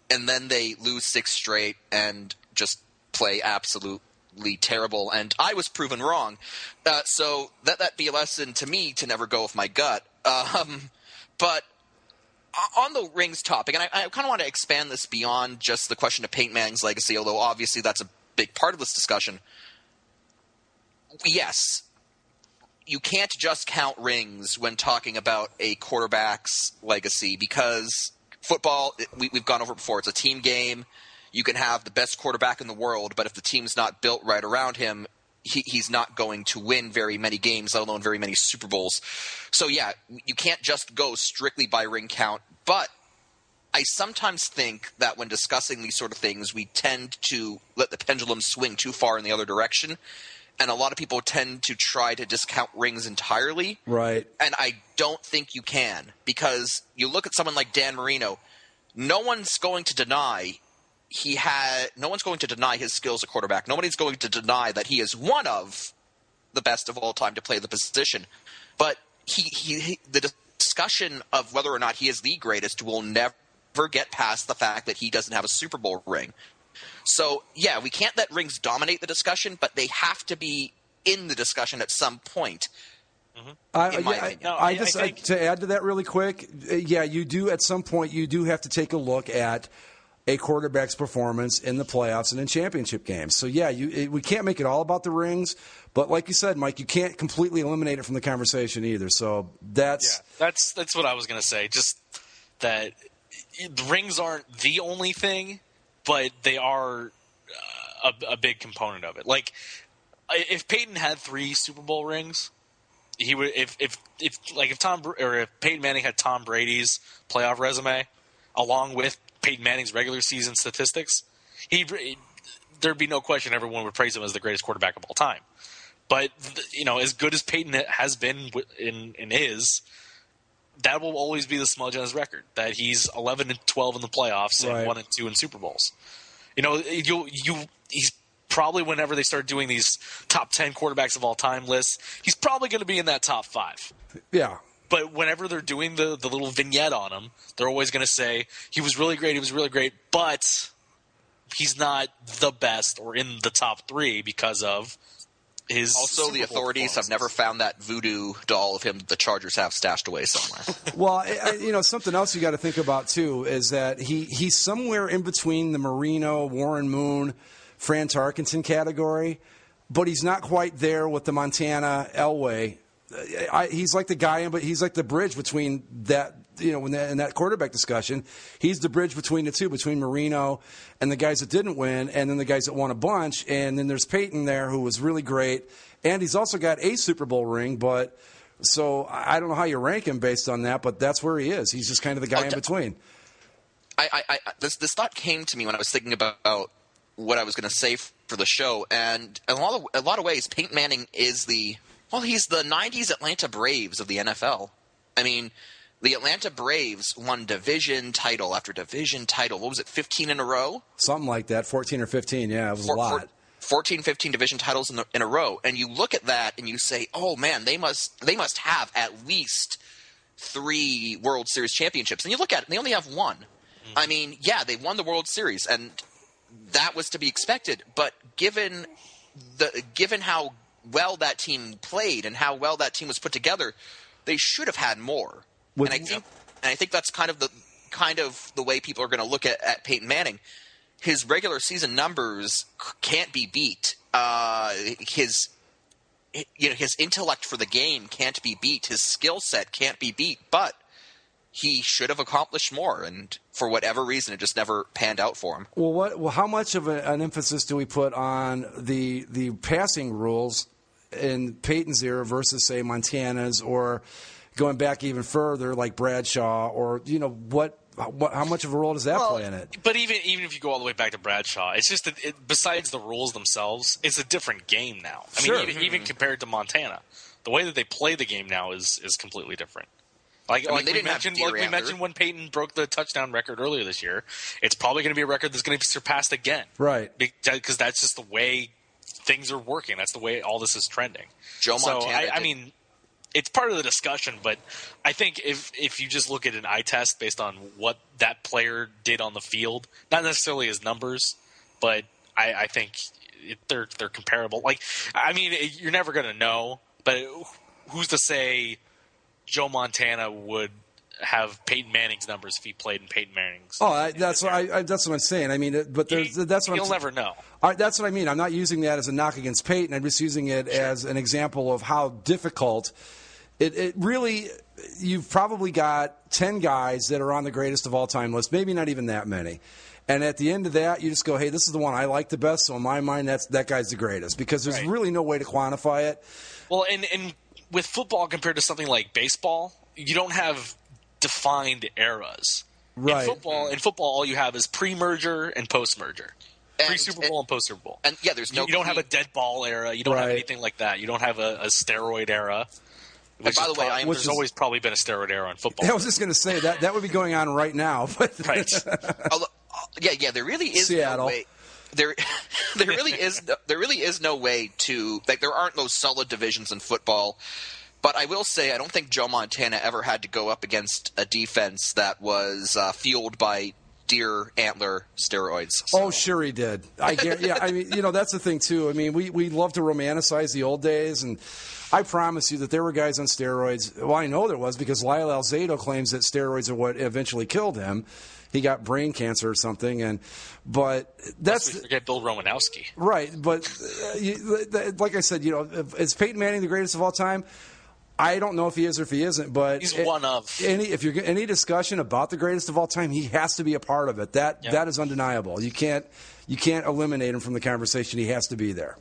and then they lose 6 straight and just play absolutely terrible. And I was proven wrong. So that be a lesson to me to never go with my gut. But on the rings topic, and I kind of want to expand this beyond just the question of Peyton Manning's legacy, although obviously that's a big part of this discussion. Yes, you can't just count rings when talking about a quarterback's legacy, because football, we've gone over it before, it's a team game. You can have the best quarterback in the world, but if the team's not built right around him, he's not going to win very many games, let alone very many Super Bowls. So yeah, you can't just go strictly by ring count, but I sometimes think that when discussing these sort of things, we tend to let the pendulum swing too far in the other direction. And a lot of people tend to try to discount rings entirely. Right. And I don't think you can, because you look at someone like Dan Marino, no one's going to deny his skills at quarterback. Nobody's going to deny that he is one of the best of all time to play the position. But the discussion of whether or not he is the greatest will never get past the fact that he doesn't have a Super Bowl ring. So, yeah, we can't let rings dominate the discussion, but they have to be in the discussion at some point. Mm-hmm. To add to that really quick, you do at some point you do have to take a look at a quarterback's performance in the playoffs and in championship games. So, we can't make it all about the rings, but like you said, Mike, you can't completely eliminate it from the conversation either. So that's what I was going to say, just that the rings aren't the only thing, but they are a big component of it. Like, if Peyton had 3 Super Bowl rings, he would. If Peyton Manning had Tom Brady's playoff resume, along with Peyton Manning's regular season statistics, there'd be no question everyone would praise him as the greatest quarterback of all time. But as good as Peyton has been in his, that will always be the smudge on his record, that he's 11-12 in the playoffs and 1-2 in Super Bowls. He's probably, whenever they start doing these top 10 quarterbacks of all time lists, he's probably going to be in that top 5. Yeah. But whenever they're doing the little vignette on him, they're always going to say he was really great, but he's not the best or in the top 3 because of his. Also, the authorities have never found that voodoo doll of him the Chargers have stashed away somewhere. Well, something else you got to think about too is that he's somewhere in between the Marino, Warren Moon, Fran Tarkenton category, but he's not quite there with the Montana Elway. He's like the guy, but he's like the bridge between that. In that quarterback discussion, he's the bridge between the two, between Marino and the guys that didn't win, and then the guys that won a bunch. And then there's Peyton there, who was really great, and he's also got a Super Bowl ring. But so I don't know how you rank him based on that, but that's where he is. He's just kind of the guy in between. This thought came to me when I was thinking about what I was going to say for the show, and in a lot of ways, Peyton Manning is he's the '90s Atlanta Braves of the NFL. I mean, the Atlanta Braves won division title after division title. What was it, 15 in a row? Something like that, 14 or 15, yeah, it was a lot. 14, 15 division titles in a row. And you look at that and you say, oh, man, they must have at least 3 World Series championships. And you look at it, and they only have 1. Mm-hmm. I mean, yeah, they won the World Series, and that was to be expected. But given how well that team played and how well that team was put together, they should have had more. And I think that's kind of the way people are going to look at Peyton Manning. His regular season numbers can't be beat. His intellect for the game can't be beat. His skill set can't be beat. But he should have accomplished more, and for whatever reason, it just never panned out for him. Well, how much of an emphasis do we put on the passing rules in Peyton's era versus, say, Montana's, or going back even further, like Bradshaw, or how much of a role does that play in it? But even if you go all the way back to Bradshaw, it's just that besides the rules themselves, it's a different game now. I mean, even compared to Montana, the way that they play the game now is completely different. We mentioned when Peyton broke the touchdown record earlier this year, it's probably going to be a record that's going to be surpassed again, right? Because that's just the way things are working. That's the way all this is trending. Joe Montana. I mean, it's part of the discussion, but I think if you just look at an eye test based on what that player did on the field, not necessarily his numbers, but I think they're comparable. Like, I mean, you're never going to know, but who's to say Joe Montana would have Peyton Manning's numbers if he played in Peyton Manning's? Oh, that's what I'm saying. I mean, but that's what you'll never know. That's what I mean. I'm not using that as a knock against Peyton. I'm just using it as an example of how difficult it really. You've probably got 10 guys that are on the greatest of all time list, maybe not even that many. And at the end of that, you just go, hey, this is the one I like the best. So in my mind, that guy's the greatest, because there's really no way to quantify it. Well, and with football compared to something like baseball, you don't have defined eras. Right. In football, all you have is pre-merger and post-merger. Pre-Super Bowl and post-Super Bowl. And yeah, there's no. You don't have a dead ball era. You don't have anything like that. You don't have a steroid era. By the way, there's always probably been a steroid era in football. I was just going to say that would be going on right now. But right. Yeah, there really is Seattle. no way. There really is no way to, like, there aren't those solid divisions in football. But I will say, I don't think Joe Montana ever had to go up against a defense that was fueled by deer antler steroids. So. Oh, sure he did. I mean, that's the thing too. I mean, we love to romanticize the old days, and I promise you that there were guys on steroids. Well, I know there was, because Lyle Alzado claims that steroids are what eventually killed him. He got brain cancer or something, but that's we forget Bill Romanowski, right? But like I said, is Peyton Manning the greatest of all time? I don't know if he is or if he isn't, but he's one of any discussion about the greatest of all time, he has to be a part of it. That is undeniable. You can't eliminate him from the conversation. He has to be there.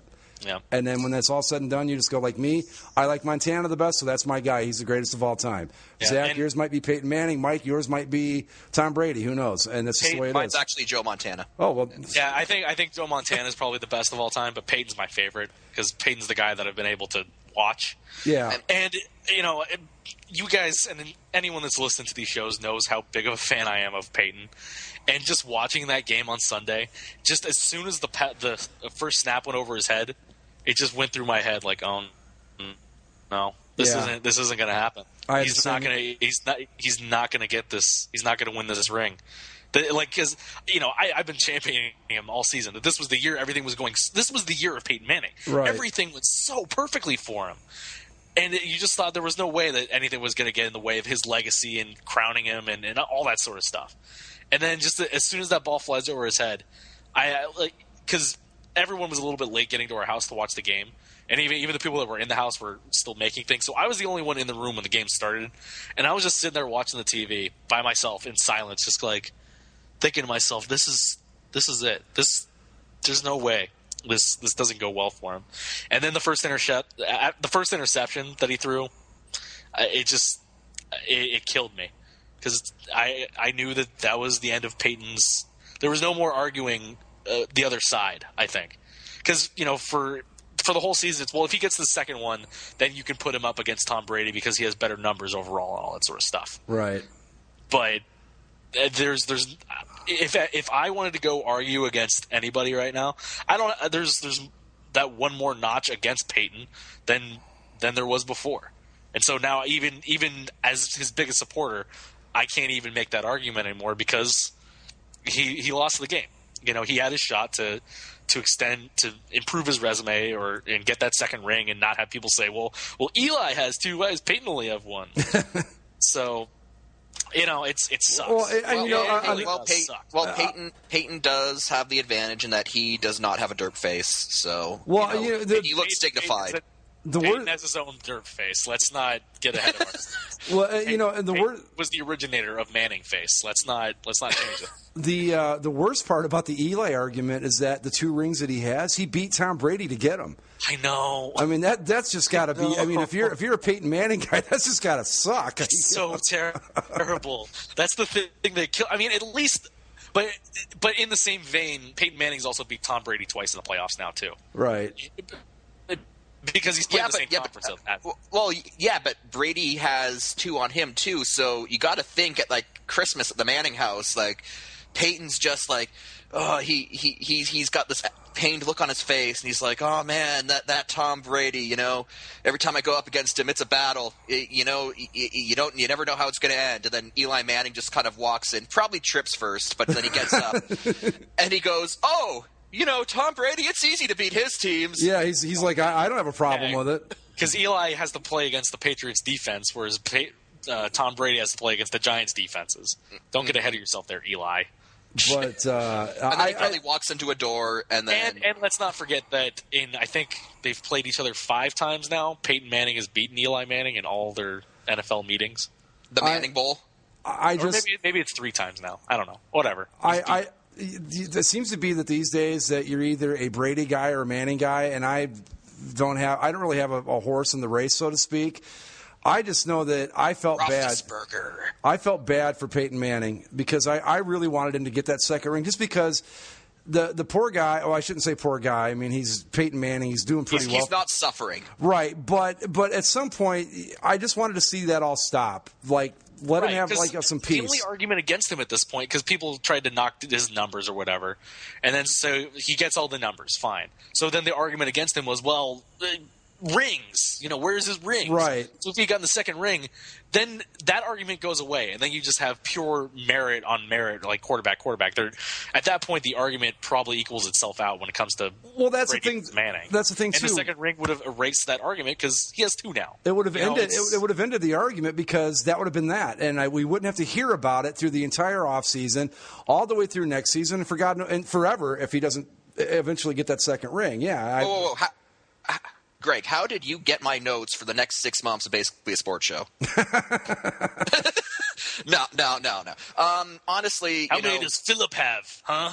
Yeah. And then when that's all said and done, you just go, like me, I like Montana the best, so that's my guy. He's the greatest of all time. Yeah. Zach, yours might be Peyton Manning. Mike, yours might be Tom Brady. Who knows? And that's just the way it is. Mine's actually Joe Montana. Oh, well. Yeah, I think Joe Montana is probably the best of all time, but Peyton's my favorite because Peyton's the guy that I've been able to watch. Yeah. And you guys and anyone that's listened to these shows knows how big of a fan I am of Peyton. And just watching that game on Sunday, just as soon as the first snap went over his head, it just went through my head like, oh no, this isn't going to happen. He's not going to get this. He's not going to win this ring. Because I've been championing him all season. That this was the year everything was going. This was the year of Peyton Manning. Right. Everything went so perfectly for him, and you just thought there was no way that anything was going to get in the way of his legacy and crowning him and all that sort of stuff. And then just as soon as that ball flies over his head, because everyone was a little bit late getting to our house to watch the game, and even the people that were in the house were still making things. So I was the only one in the room when the game started, and I was just sitting there watching the TV by myself in silence, just like thinking to myself, "This is it. There's no way this doesn't go well for him." And then the first interception that he threw, it killed me, because I knew that was the end of Peyton's. There was no more arguing the other side, I think, because for the whole season, it's, well, if he gets the second one, then you can put him up against Tom Brady because he has better numbers overall and all that sort of stuff. Right. But there's if I wanted to go argue against anybody right now, there's that one more notch against Peyton than there was before. And so now even as his biggest supporter, I can't even make that argument anymore because he lost the game. He had his shot to improve his resume and get that second ring and not have people say, well, Eli has two, why does Peyton only have one? So, it sucks. Peyton does have the advantage in that he does not have a derp face, so he looks dignified. Peyton has his own dirt face. Let's not get ahead of ourselves. Well, Peyton was the originator of Manning face. Let's not change it. The worst part about the Eli argument is that the 2 rings that he has, he beat Tom Brady to get them. I know. I mean that's just got to be. I mean, if you're a Peyton Manning guy, that's just got to suck. It's so terrible. That's the thing that kill. I mean, at least. But in the same vein, Peyton Manning's also beat Tom Brady twice in the playoffs now too. Right. Because he's playing the same conference. But Brady has 2 on him too, so you got to think at like Christmas at the Manning house, like Peyton's just like, oh, he's got this pained look on his face, and he's like, oh man, that Tom Brady, you know, every time I go up against him, it's a battle. You never know how it's going to end. And then Eli Manning just kind of walks in, probably trips first, but then he gets up and he goes, oh, you know, Tom Brady, it's easy to beat his teams. Yeah, he's like, I don't have a problem with it. Because Eli has to play against the Patriots defense, whereas Tom Brady has to play against the Giants defenses. Don't get ahead of yourself there, Eli. But and then he probably walks into a door, and then and let's not forget that I think they've played each other 5 times now. Peyton Manning has beaten Eli Manning in all their NFL meetings. The Manning Bowl. Maybe it's 3 times now. I don't know. Whatever. It seems to be that these days that you're either a Brady guy or a Manning guy, and I don't really have a horse in the race, so to speak. I just know that I felt bad. I felt bad for Peyton Manning because I really wanted him to get that second ring, just because the poor guy. Oh, I shouldn't say poor guy. I mean, he's Peyton Manning. He's doing pretty well. He's not suffering, right? But at some point, I just wanted to see that all stop. Like, let him have some peace. The only argument against him at this point, because people tried to knock his numbers or whatever, and then so he gets all the numbers, fine. So then the argument against him was, well, rings, you know, where's his rings? Right. So if he got in the second ring, then that argument goes away, and then you just have pure merit on merit, like quarterback. At that point, the argument probably equals itself out when it comes to that's Brady the thing. Manning. That's the thing too. And the second ring would have erased that argument because he has 2 now. It would have ended. It would have ended the argument because that would have been that, and we wouldn't have to hear about it through the entire offseason, all the way through next season, and forever if he doesn't eventually get that second ring. Yeah. Greg, how did you get my notes for the next 6 months of Basically a Sports Show? No. Honestly, how many does Philip have? Huh?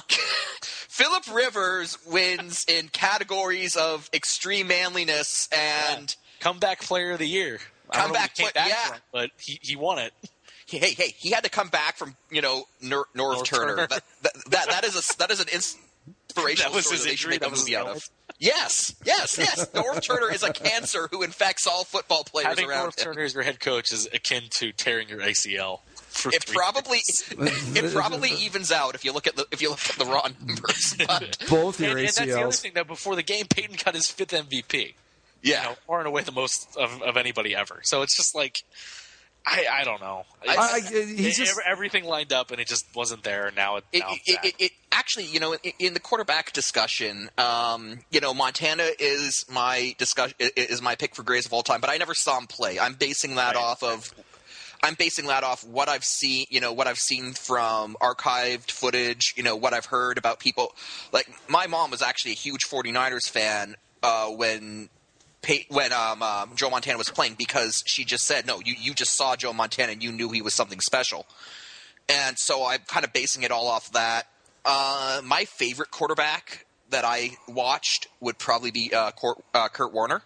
Philip Rivers wins in categories of extreme manliness and comeback player of the year. But he won it. Hey, he had to come back from North Turner. That is an inspirational story they should make a movie out of. Yes. North Turner is a cancer who infects all football players Having around North Turner as your head coach is akin to tearing your ACL. It probably evens out if you look at the raw numbers. But both your ACLs. And that's the other thing, that before the game, Peyton got his 5th MVP. Yeah, far and away the most of anybody ever. So it's just like, I don't know. Everything lined up and it just wasn't there. Now it actually, in the quarterback discussion, Montana is my pick for greatest of all time, but I never saw him play. I'm basing that off what I've seen from archived footage, what I've heard about people. Like, my mom was actually a huge 49ers fan when Joe Montana was playing, because she just said, no, you just saw Joe Montana and you knew he was something special. And so I'm kind of basing it all off that. My favorite quarterback that I watched would probably be Kurt Warner.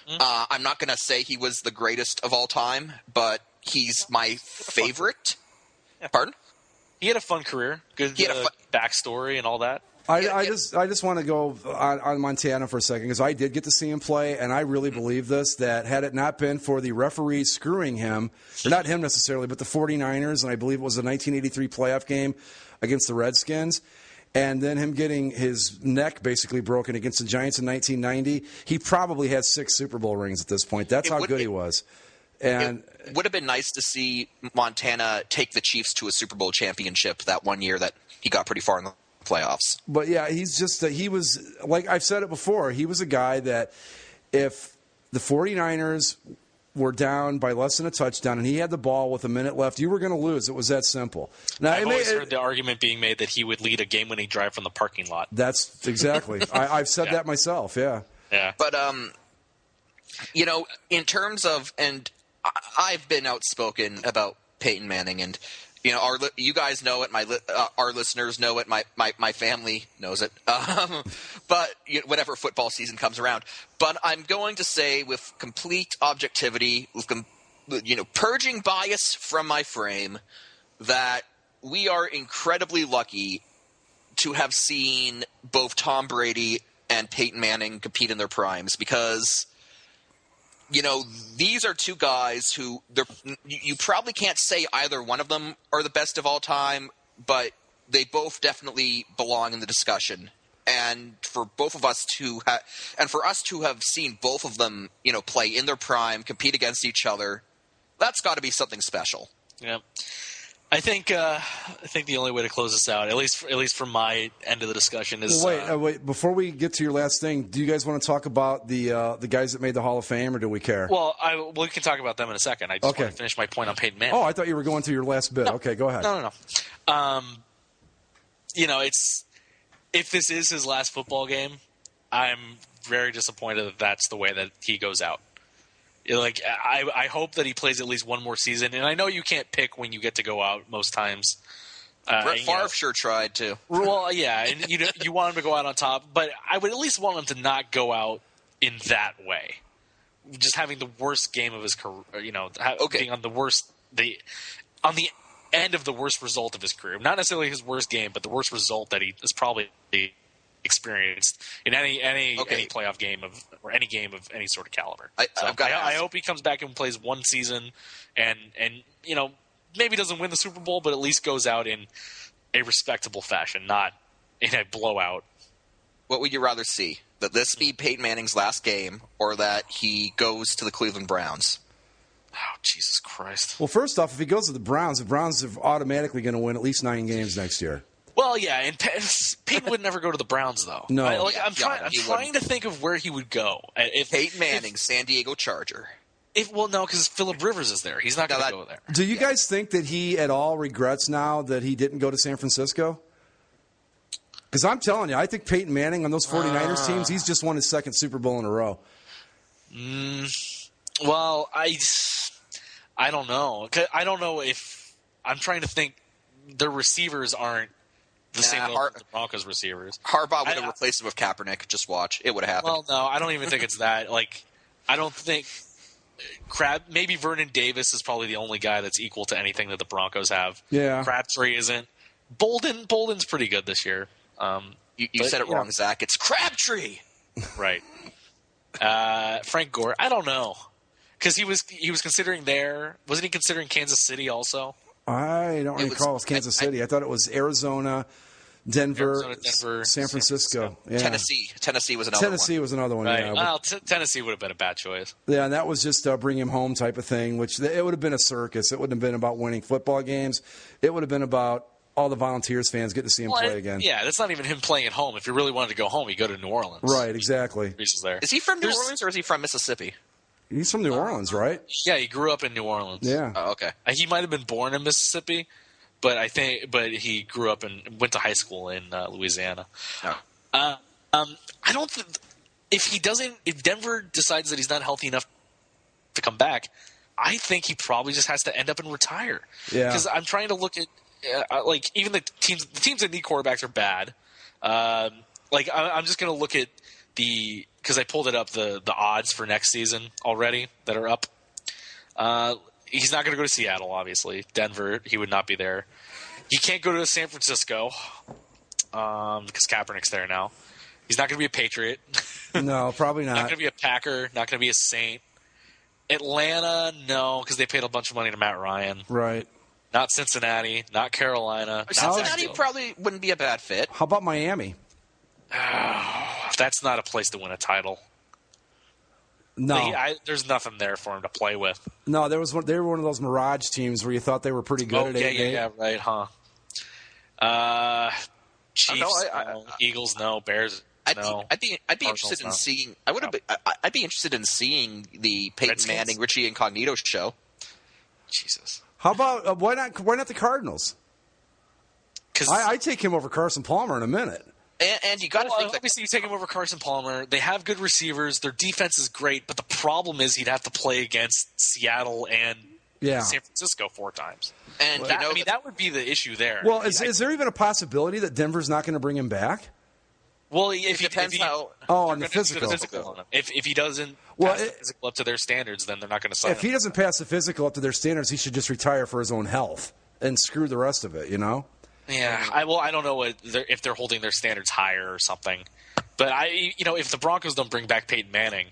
I'm not going to say he was the greatest of all time, but he's my favorite. Pardon? He had a fun career. Good backstory and all that. I just want to go on Montana for a second, because I did get to see him play, and I really believe this, that had it not been for the referees screwing him, or not him necessarily, but the 49ers, and I believe it was the 1983 playoff game against the Redskins, and then him getting his neck basically broken against the Giants in 1990, he probably had 6 Super Bowl rings at this point. That's how good he was. And it would have been nice to see Montana take the Chiefs to a Super Bowl championship that one year that he got pretty far in the playoffs. But yeah, he's just he was, like I've said it before, he was a guy that if the 49ers were down by less than a touchdown and he had the ball with a minute left, you were going to lose. It was that simple. Now, I've always heard the argument being made that he would lead a game-winning drive from the parking lot. That's exactly. I've said that myself, yeah. But, in terms of, and I've been outspoken about Peyton Manning, and you guys know it. Our listeners know it. My family knows it. But whenever football season comes around, but I'm going to say with complete objectivity, with purging bias from my frame, that we are incredibly lucky to have seen both Tom Brady and Peyton Manning compete in their primes, because these are two guys who you probably can't say either one of them are the best of all time, but they both definitely belong in the discussion. And for both of us and for us to have seen both of them, play in their prime, compete against each other, that's got to be something special. Yeah. I think the only way to close this out, at least from my end of the discussion, is wait. Before we get to your last thing, do you guys want to talk about the guys that made the Hall of Fame, or do we care? Well, we can talk about them in a second. I just want to finish my point on Peyton Manning. Oh, I thought you were going to your last bit. No. Okay, go ahead. No. If this is his last football game, I'm very disappointed that that's the way that he goes out. Like, I hope that he plays at least one more season, and I know you can't pick when you get to go out most times. Brett Favre sure tried to. Well, yeah, and you want him to go out on top, but I would at least want him to not go out in that way. Just having the worst game of his career, being on on the end of the worst result of his career. Not necessarily his worst game, but the worst result that he has probably experienced in any playoff game or any game of any sort of caliber. I hope he comes back and plays one season and maybe doesn't win the Super Bowl, but at least goes out in a respectable fashion, not in a blowout. What would you rather see? That this be Peyton Manning's last game, or that he goes to the Cleveland Browns? Oh, Jesus Christ. Well, first off, if he goes to the Browns are automatically going to win at least 9 games next year. Well, yeah, and Peyton would never go to the Browns, though. No. I'm trying to think of where he would go. Peyton Manning, San Diego Charger. No, because Phillip Rivers is there. He's not going to go there. Do you guys think that he at all regrets now that he didn't go to San Francisco? Because I'm telling you, I think Peyton Manning on those 49ers teams, he's just won his second Super Bowl in a row. Well, I don't know. I don't know if – I'm trying to think. Their receivers aren't the same as the Broncos receivers. Harbaugh would have replaced him with Kaepernick. Just watch. It would have happened. Well, no, I don't even think it's that. Like, I don't think maybe Vernon Davis is probably the only guy that's equal to anything that the Broncos have. Yeah. Crabtree isn't. Bolden's pretty good this year. You said it wrong, Zach. It's Crabtree. Right. Frank Gore, I don't know. Because he was considering wasn't he considering Kansas City also? I don't recall it was Kansas City. I thought it was Arizona, Denver, San Francisco. Yeah. Tennessee was another one. Tennessee was another one. Right. Yeah, well, Tennessee would have been a bad choice. Yeah, and that was just a bring him home type of thing, which it would have been a circus. It wouldn't have been about winning football games. It would have been about all the Volunteers fans getting to see him play again. Yeah, that's not even him playing at home. If you really wanted to go home, you go to New Orleans. Right, exactly. Is he from New Orleans or is he from Mississippi? He's from New Orleans, right? Yeah, he grew up in New Orleans. Yeah. Oh, okay. He might have been born in Mississippi, but he grew up and went to high school in Louisiana. Oh. I don't think if Denver decides that he's not healthy enough to come back, I think he probably just has to end up and retire. Yeah. Because I'm trying to look at even the teams that need quarterbacks are bad. I'm just going to look at because I pulled it up, the odds for next season already that are up. He's not going to go to Seattle, obviously. Denver, he would not be there. He can't go to San Francisco because Kaepernick's there now. He's not going to be a Patriot. No, probably not. Not going to be a Packer. Not going to be a Saint. Atlanta, no, because they paid a bunch of money to Matt Ryan. Right. Not Cincinnati. Not Carolina. Cincinnati probably wouldn't be a bad fit. How about Miami? That's not a place to win a title. No. There's nothing there for him to play with. No, they were one of those mirage teams where you thought they were pretty good at 8-8. Yeah, right, huh? Chiefs, no. Eagles, no. Bears, no. I'd be interested in seeing. I'd be interested in seeing the Peyton Redskins? Manning Richie Incognito show. Jesus. How about why not the Cardinals? Because I take him over Carson Palmer in a minute. And you got to think obviously you take him over Carson Palmer. They have good receivers. Their defense is great, but the problem is he'd have to play against Seattle and San Francisco 4 times. And that would be the issue there. Well, is there even a possibility that Denver's not going to bring him back? Well, on the physical. If he doesn't pass the physical up to their standards, then they're not going to sign him. If he doesn't pass the physical up to their standards, he should just retire for his own health and screw the rest of it, you know? Yeah, I don't know if they're holding their standards higher or something. But if the Broncos don't bring back Peyton Manning,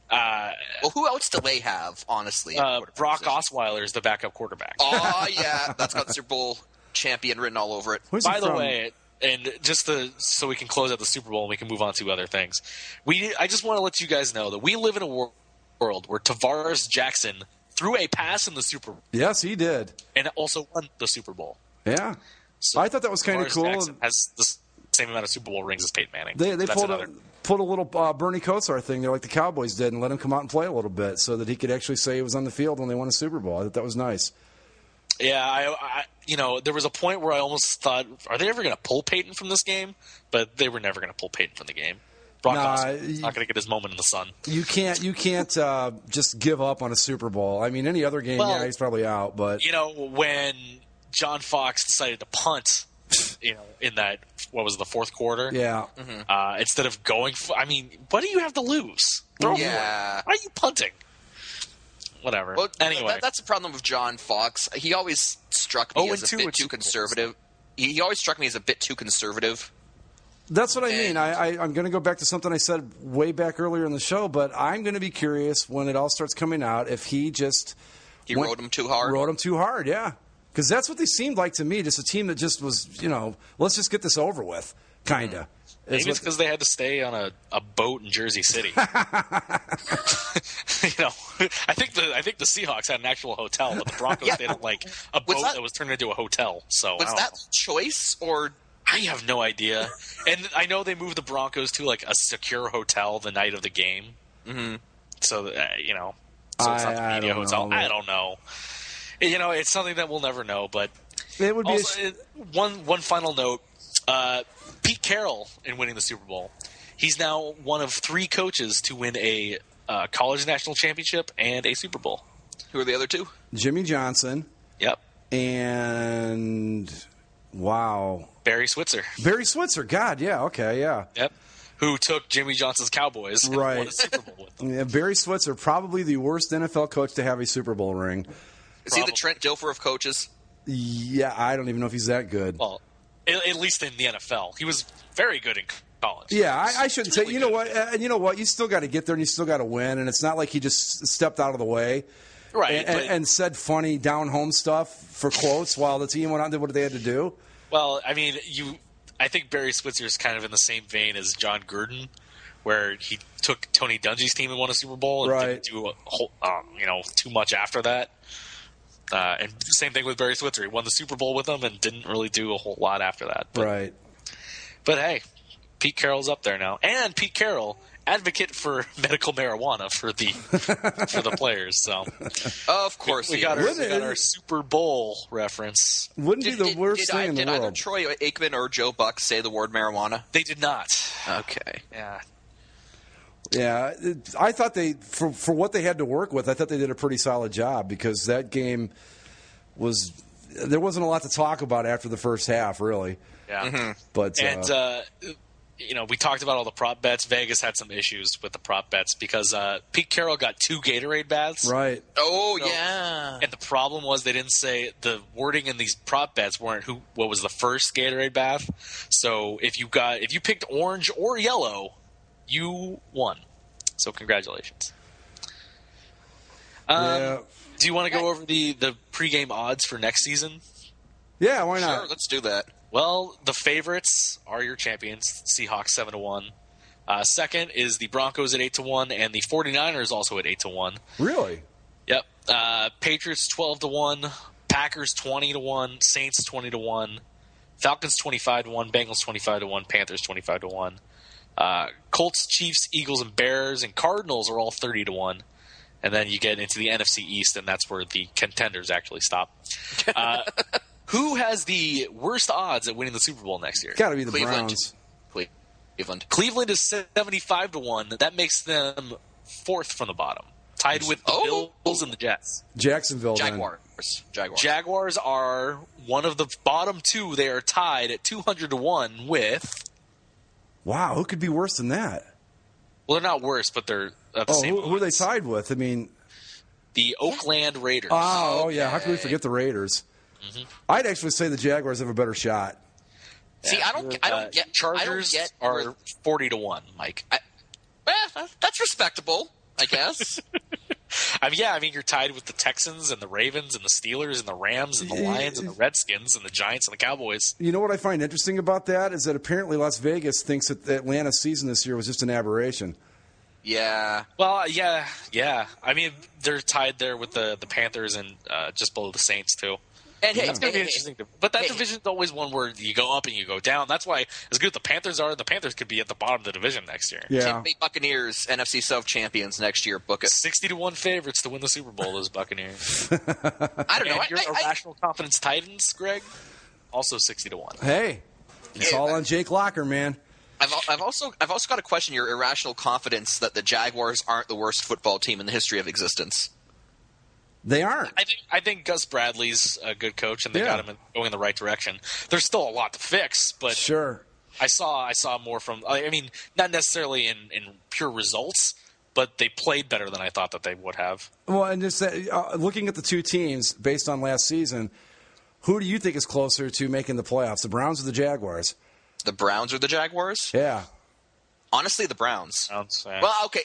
who else do they have? Honestly, Brock Osweiler is the backup quarterback. Oh yeah, that's got the Super Bowl champion written all over it. By the way, and so we can close out the Super Bowl and we can move on to other things. I just want to let you guys know that we live in a world where Tavares Jackson threw a pass in the Super Bowl. Yes, he did. And also won the Super Bowl. Yeah. So I thought that was kind of cool. Jackson has the same amount of Super Bowl rings as Peyton Manning. They put a little Bernie Kosar thing there like the Cowboys did and let him come out and play a little bit so that he could actually say he was on the field when they won a Super Bowl. I thought that was nice. Yeah, I there was a point where I almost thought, are they ever going to pull Peyton from this game? But they were never going to pull Peyton from the game. Brock Osweiler's not going to get his moment in the sun. You can't just give up on a Super Bowl. I mean, any other game, he's probably out. But when John Fox decided to punt, in that the fourth quarter? Yeah. Instead of going, what do you have to lose? Why are you punting? Whatever. Well, anyway, that's the problem with John Fox. He always struck me as a bit too conservative. He always struck me as a bit too conservative. That's what I mean. I'm going to go back to something I said way back earlier in the show, but I'm going to be curious when it all starts coming out if he rode him too hard. Rode him too hard, yeah. Because that's what they seemed like to me, just a team that just was, let's just get this over with, kind of. Maybe it's because they had to stay on a boat in Jersey City. I think the Seahawks had an actual hotel, but the Broncos stayed on like a boat that was turned into a hotel. So was that choice or? I have no idea. And I know they moved the Broncos to like a secure hotel the night of the game. Mm-hmm. So so it's not the media hotel. I don't know. It's something that we'll never know. But it would be also, one final note. Pete Carroll in winning the Super Bowl. He's now one of 3 coaches to win a college national championship and a Super Bowl. Who are the other 2? Jimmy Johnson. Yep. And wow, Barry Switzer. Barry Switzer. God, yeah, okay, yeah. Yep. Who took Jimmy Johnson's Cowboys and won a Super Bowl with them. Yeah, Barry Switzer, probably the worst NFL coach to have a Super Bowl ring. Is he the Trent Dilfer of coaches? Yeah, I don't even know if he's that good. Well, at least in the NFL. He was very good in college. Yeah, I shouldn't say. You know what? And you know what? You still got to get there, and you still got to win. And it's not like he just stepped out of the way, right? And said funny down home stuff for quotes while the team went on to what they had to do. Well, I think Barry Switzer is kind of in the same vein as John Gruden, where he took Tony Dungy's team and won a Super Bowl, and didn't do a whole, too much after that. And same thing with Barry Switzer. He won the Super Bowl with them and didn't really do a whole lot after that. Right. But hey, Pete Carroll's up there now. And Pete Carroll, advocate for medical marijuana for the players. So, of course, we got our Super Bowl reference. Wouldn't be the worst thing in the world. Did either Troy Aikman or Joe Buck say the word marijuana? They did not. Okay. Yeah. Yeah, I thought for what they had to work with, I thought they did a pretty solid job because that game there wasn't a lot to talk about after the first half, really. Yeah. Mm-hmm. But we talked about all the prop bets. Vegas had some issues with the prop bets because Pete Carroll got 2 Gatorade baths. Right. Oh, yeah. And the problem was they didn't say the wording in these prop bets weren't what was the first Gatorade bath. So if you picked orange or yellow, you won. So congratulations. Yeah. Do you want to go over the pregame odds for next season? Yeah, why not? Sure, let's do that. Well, the favorites are your champions, Seahawks 7-1. Second is the Broncos at 8-1, and the 49ers also at 8-1. Really? Yep. Patriots 12-1, Packers 20-1, Saints 20-1, Falcons 25-1, Bengals 25-1, Panthers 25-1. Colts, Chiefs, Eagles, and Bears, and Cardinals are all 30-1. And then you get into the NFC East, and that's where the contenders actually stop. Who has the worst odds at winning the Super Bowl next year? Got to be the Browns. Cleveland is 75-1. That makes them 4th from the bottom, tied with the Bills and the Jets. Jacksonville. Jaguars are one of the bottom 2. They are tied at 200-1 with. Wow, who could be worse than that? Well, they're not worse, but they're at the same. Who are they tied with? I mean, the Oakland Raiders. Oh, yeah. How can we forget the Raiders? Mm-hmm. I'd actually say the Jaguars have a better shot. See, I don't get Chargers are 40-1, Mike. That's respectable, I guess. I mean, you're tied with the Texans and the Ravens and the Steelers and the Rams and the Lions and the Redskins and the Giants and the Cowboys. You know what I find interesting about that is that apparently Las Vegas thinks that the Atlanta season this year was just an aberration. Yeah. Well, yeah. I mean, they're tied there with the Panthers and just below the Saints, too. And hey, That's going to be interesting. But that division's always one where you go up and you go down. That's why, as good as the Panthers are, the Panthers could be at the bottom of the division next year. Yeah. Tampa Bay Buccaneers, NFC South champions next year. Book it. 60-1 favorites to win the Super Bowl, those Buccaneers. I don't know. And your irrational confidence Titans, Greg, also 60-1. Hey, it's all on Jake Locker, man. I've also got to question your irrational confidence that the Jaguars aren't the worst football team in the history of existence. They aren't. I think Gus Bradley's a good coach, and they got him going in the right direction. There's still a lot to fix, but sure. I saw more from. I mean, not necessarily in pure results, but they played better than I thought that they would have. Well, and just looking at the two teams based on last season, who do you think is closer to making the playoffs, the Browns or the Jaguars? The Browns or the Jaguars? Yeah. Honestly, the Browns. Well, okay.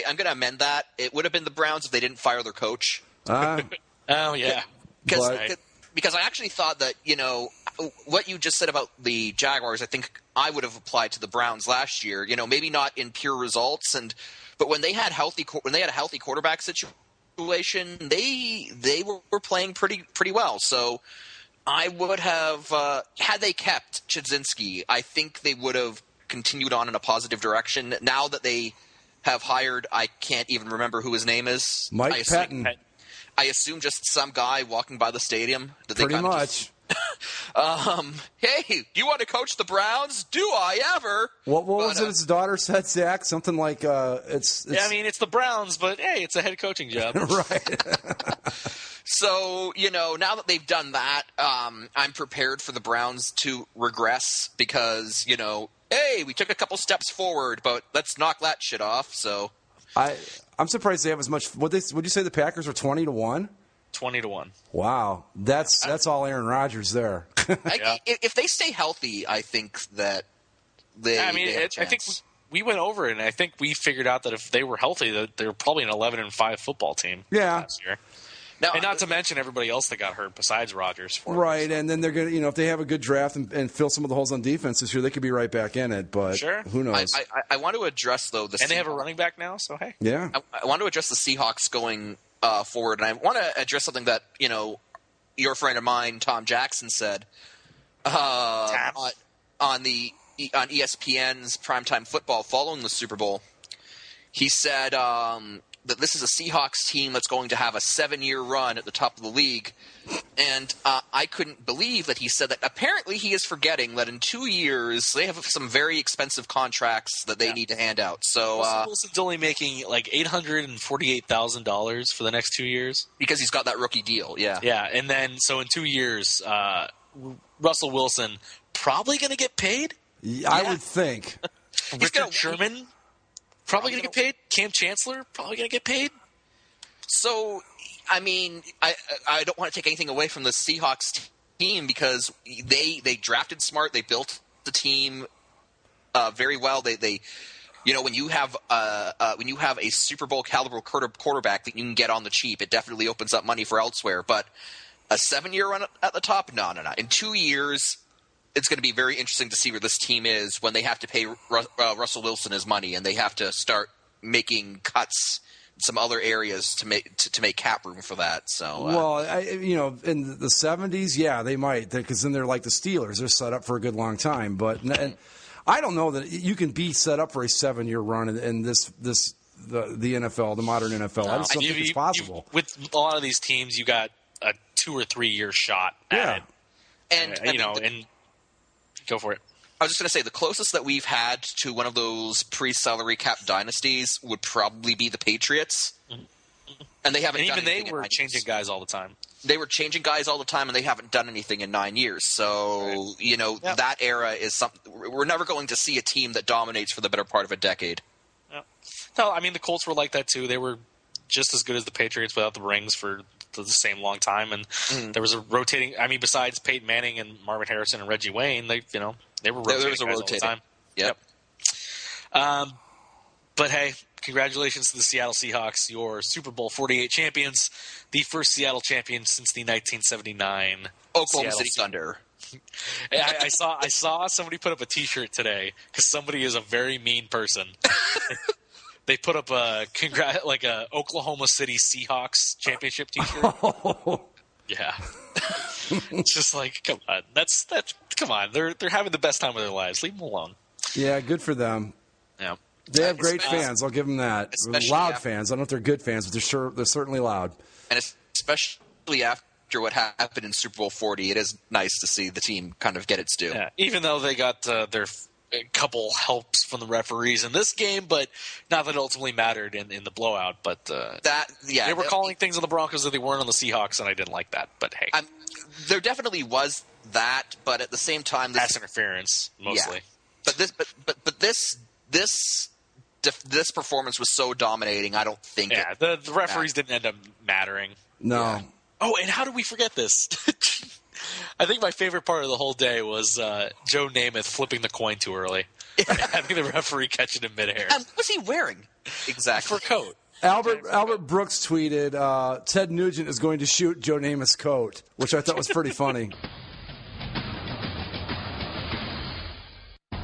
I'm going to amend that. It would have been the Browns if they didn't fire their coach. Oh, yeah. Because I actually thought that, what you just said about the Jaguars, I think I would have applied to the Browns last year. Maybe not in pure results, but when they had a healthy quarterback situation, they were playing pretty well. So I would have had they kept Chudzinski, I think they would have continued on in a positive direction. Now that they have hired, I can't even remember who his name is. Mike Pettin. I assume just some guy walking by the stadium. Pretty much. Hey, do you want to coach the Browns? Do I ever? What was it his daughter said, Zach? Something like, it's... Yeah, I mean, it's the Browns, but hey, it's a head coaching job. Right. So, now that they've done that, I'm prepared for the Browns to regress because, hey, we took a couple steps forward, but let's knock that shit off, so... I'm surprised they have as much. Would you say the Packers are 20-1? 20-1. Wow, that's all Aaron Rodgers there. If they stay healthy, I think that they. I mean, I think we went over it, and I think we figured out that if they were healthy, that they were probably an 11-5 football team. last year. Now, and not to mention everybody else that got hurt besides Rodgers. Right, and then they're going to, if they have a good draft and fill some of the holes on defense this year, they could be right back in it. But who knows? I want to address, though, the Seahawks. They have a running back now, so hey. Yeah. I want to address the Seahawks going forward, and I want to address something that, your friend of mine, Tom Jackson, said on ESPN's Primetime Football following the Super Bowl. He said that this is a Seahawks team that's going to have a 7-year run at the top of the league. And I couldn't believe that he said that. Apparently he is forgetting that in 2 years they have some very expensive contracts that they need to hand out. So Wilson's only making like $848,000 for the next 2 years. Because he's got that rookie deal, yeah. Yeah, and then so in 2 years, Russell Wilson probably going to get paid? I would think. Richard Sherman probably going to get paid. Cam Chancellor probably going to get paid. So, I mean, I don't want to take anything away from the Seahawks team because they drafted smart. They built the team very well. They when you have a Super Bowl caliber quarterback that you can get on the cheap, it definitely opens up money for elsewhere. But a 7-year run at the top, no. In 2 years, it's going to be very interesting to see where this team is when they have to pay Russell Wilson his money and they have to start making cuts in some other areas to make cap room for that. So, well, in the 70s, yeah, they might, because then they're like the Steelers; they're set up for a good long time. But I don't know that you can be set up for a 7-year run in the NFL, the modern NFL. I just don't think it's possible. With a lot of these teams, you got a 2 or 3 year shot at it. And go for it. I was just going to say the closest that we've had to one of those pre-salary cap dynasties would probably be the Patriots, and they haven't. And even they were changing guys all the time. They were changing guys all the time, and they haven't done anything in 9 years. So that era is something we're never going to see a team that dominates for the better part of a decade. Yep. No, I mean the Colts were like that too. They were just as good as the Patriots without the rings for the same long time, and there was a rotating. I mean, besides Peyton Manning and Marvin Harrison and Reggie Wayne, they were rotating guys all the time. Yep. But hey, congratulations to the Seattle Seahawks, your Super Bowl 48 champions, the first Seattle champion since the 1979 Oklahoma Seattle City Thunder. I saw somebody put up a T-shirt today because somebody is a very mean person. They put up a Oklahoma City Seahawks championship T-shirt. Yeah, it's just like, come on, come on. They're having the best time of their lives. Leave them alone. Yeah, good for them. Yeah, they have great fans. I'll give them that. Loud fans. I don't know if they're good fans, but they're certainly loud. And especially after what happened in Super Bowl 40, it is nice to see the team kind of get its due. Yeah, even though they got their couple helps from the referees in this game, but not that it ultimately mattered in the blowout. But they were calling things on the Broncos that they weren't on the Seahawks, and I didn't like that. But hey, there definitely was that, but at the same time, pass interference mostly. Yeah. But this performance was so dominating. I don't think. Yeah, the referees didn't end up mattering. No. Yeah. Oh, and how did we forget this? I think my favorite part of the whole day was Joe Namath flipping the coin too early and having the referee catch it in midair. What was he wearing? Exactly. For coat. Albert Brooks tweeted, Ted Nugent is going to shoot Joe Namath's coat, which I thought was pretty funny.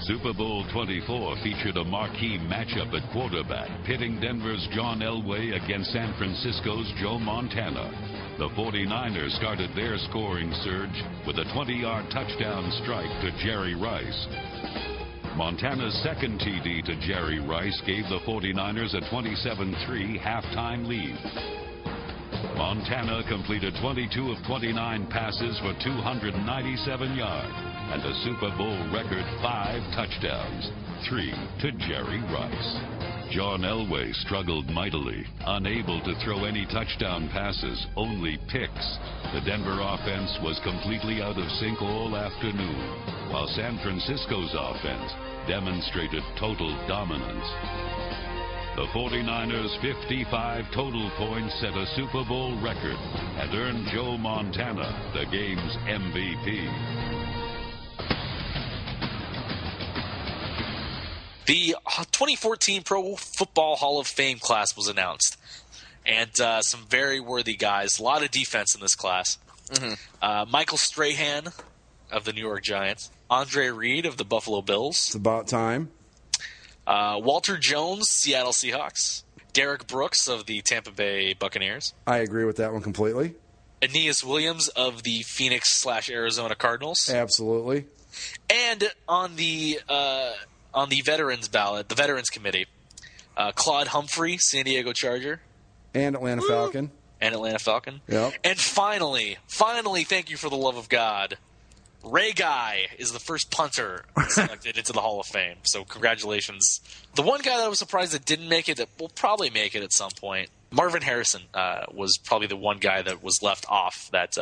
Super Bowl 24 featured a marquee matchup at quarterback, pitting Denver's John Elway against San Francisco's Joe Montana. The 49ers started their scoring surge with a 20-yard touchdown strike to Jerry Rice. Montana's second TD to Jerry Rice gave the 49ers a 27-3 halftime lead. Montana completed 22 of 29 passes for 297 yards and a Super Bowl record 5 touchdowns, 3 to Jerry Rice. John Elway struggled mightily, unable to throw any touchdown passes, only picks. The Denver offense was completely out of sync all afternoon, while San Francisco's offense demonstrated total dominance. The 49ers' 55 total points set a Super Bowl record and earned Joe Montana the game's MVP. The 2014 Pro Football Hall of Fame class was announced, and some very worthy guys. A lot of defense in this class. Mm-hmm. Michael Strahan of the New York Giants, Andre Reed of the Buffalo Bills. It's about time. Walter Jones, Seattle Seahawks. Derek Brooks of the Tampa Bay Buccaneers. I agree with that one completely. Aeneas Williams of the Phoenix/Arizona Cardinals. Absolutely. And on the veterans ballot, the Veterans Committee, Claude Humphrey, San Diego Charger. And Atlanta Falcon. And Atlanta Falcon. Yep. And finally, thank you for the love of God, Ray Guy is the first punter selected into the Hall of Fame. So congratulations. The one guy that I was surprised that didn't make it, that will probably make it at some point, Marvin Harrison was probably the one guy that was left off that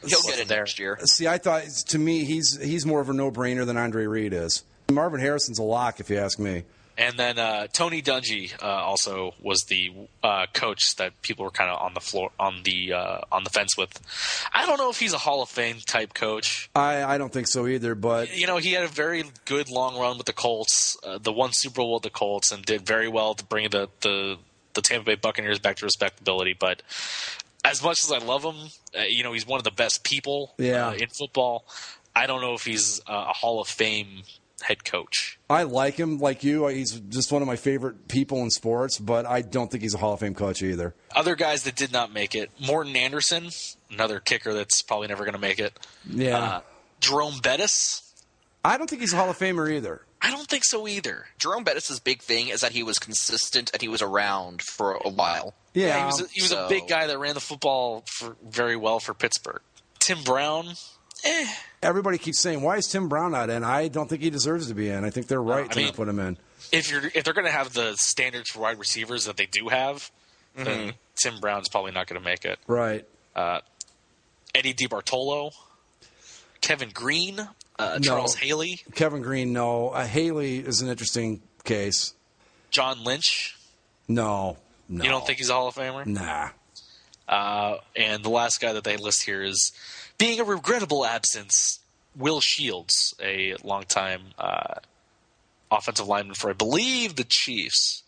he'll get it next year. See, I thought, to me, he's more of a no-brainer than Andre Reed is. Marvin Harrison's a lock, if you ask me. And then Tony Dungy also was the coach that people were kind of on the floor, on the fence with. I don't know if he's a Hall of Fame type coach. I don't think so either. But he had a very good long run with the Colts, the one Super Bowl with the Colts, and did very well to bring the Tampa Bay Buccaneers back to respectability. But as much as I love him, he's one of the best people in football. I don't know if he's a Hall of Fame head coach. I like him, like you. He's just one of my favorite people in sports, but I don't think he's a Hall of Fame coach either. Other guys that did not make it: Morton Anderson, another kicker that's probably never going to make it. Yeah. Jerome Bettis. I don't think he's a Hall of Famer either. I don't think so either. Jerome Bettis' big thing is that he was consistent and he was around for a while. Yeah, he was a big guy that ran the football very well for Pittsburgh. Tim Brown. Everybody keeps saying, why is Tim Brown not in? I don't think he deserves to be in. I think they're right to not put him in. If they're going to have the standards for wide receivers that they do have, then Tim Brown's probably not going to make it. Right. Eddie DiBartolo, Kevin Green, Charles Haley. Kevin Green, no. Haley is an interesting case. John Lynch. No. You don't think he's a Hall of Famer? Nah. And the last guy that they list here is, being a regrettable absence, Will Shields, a longtime offensive lineman for, I believe, the Chiefs.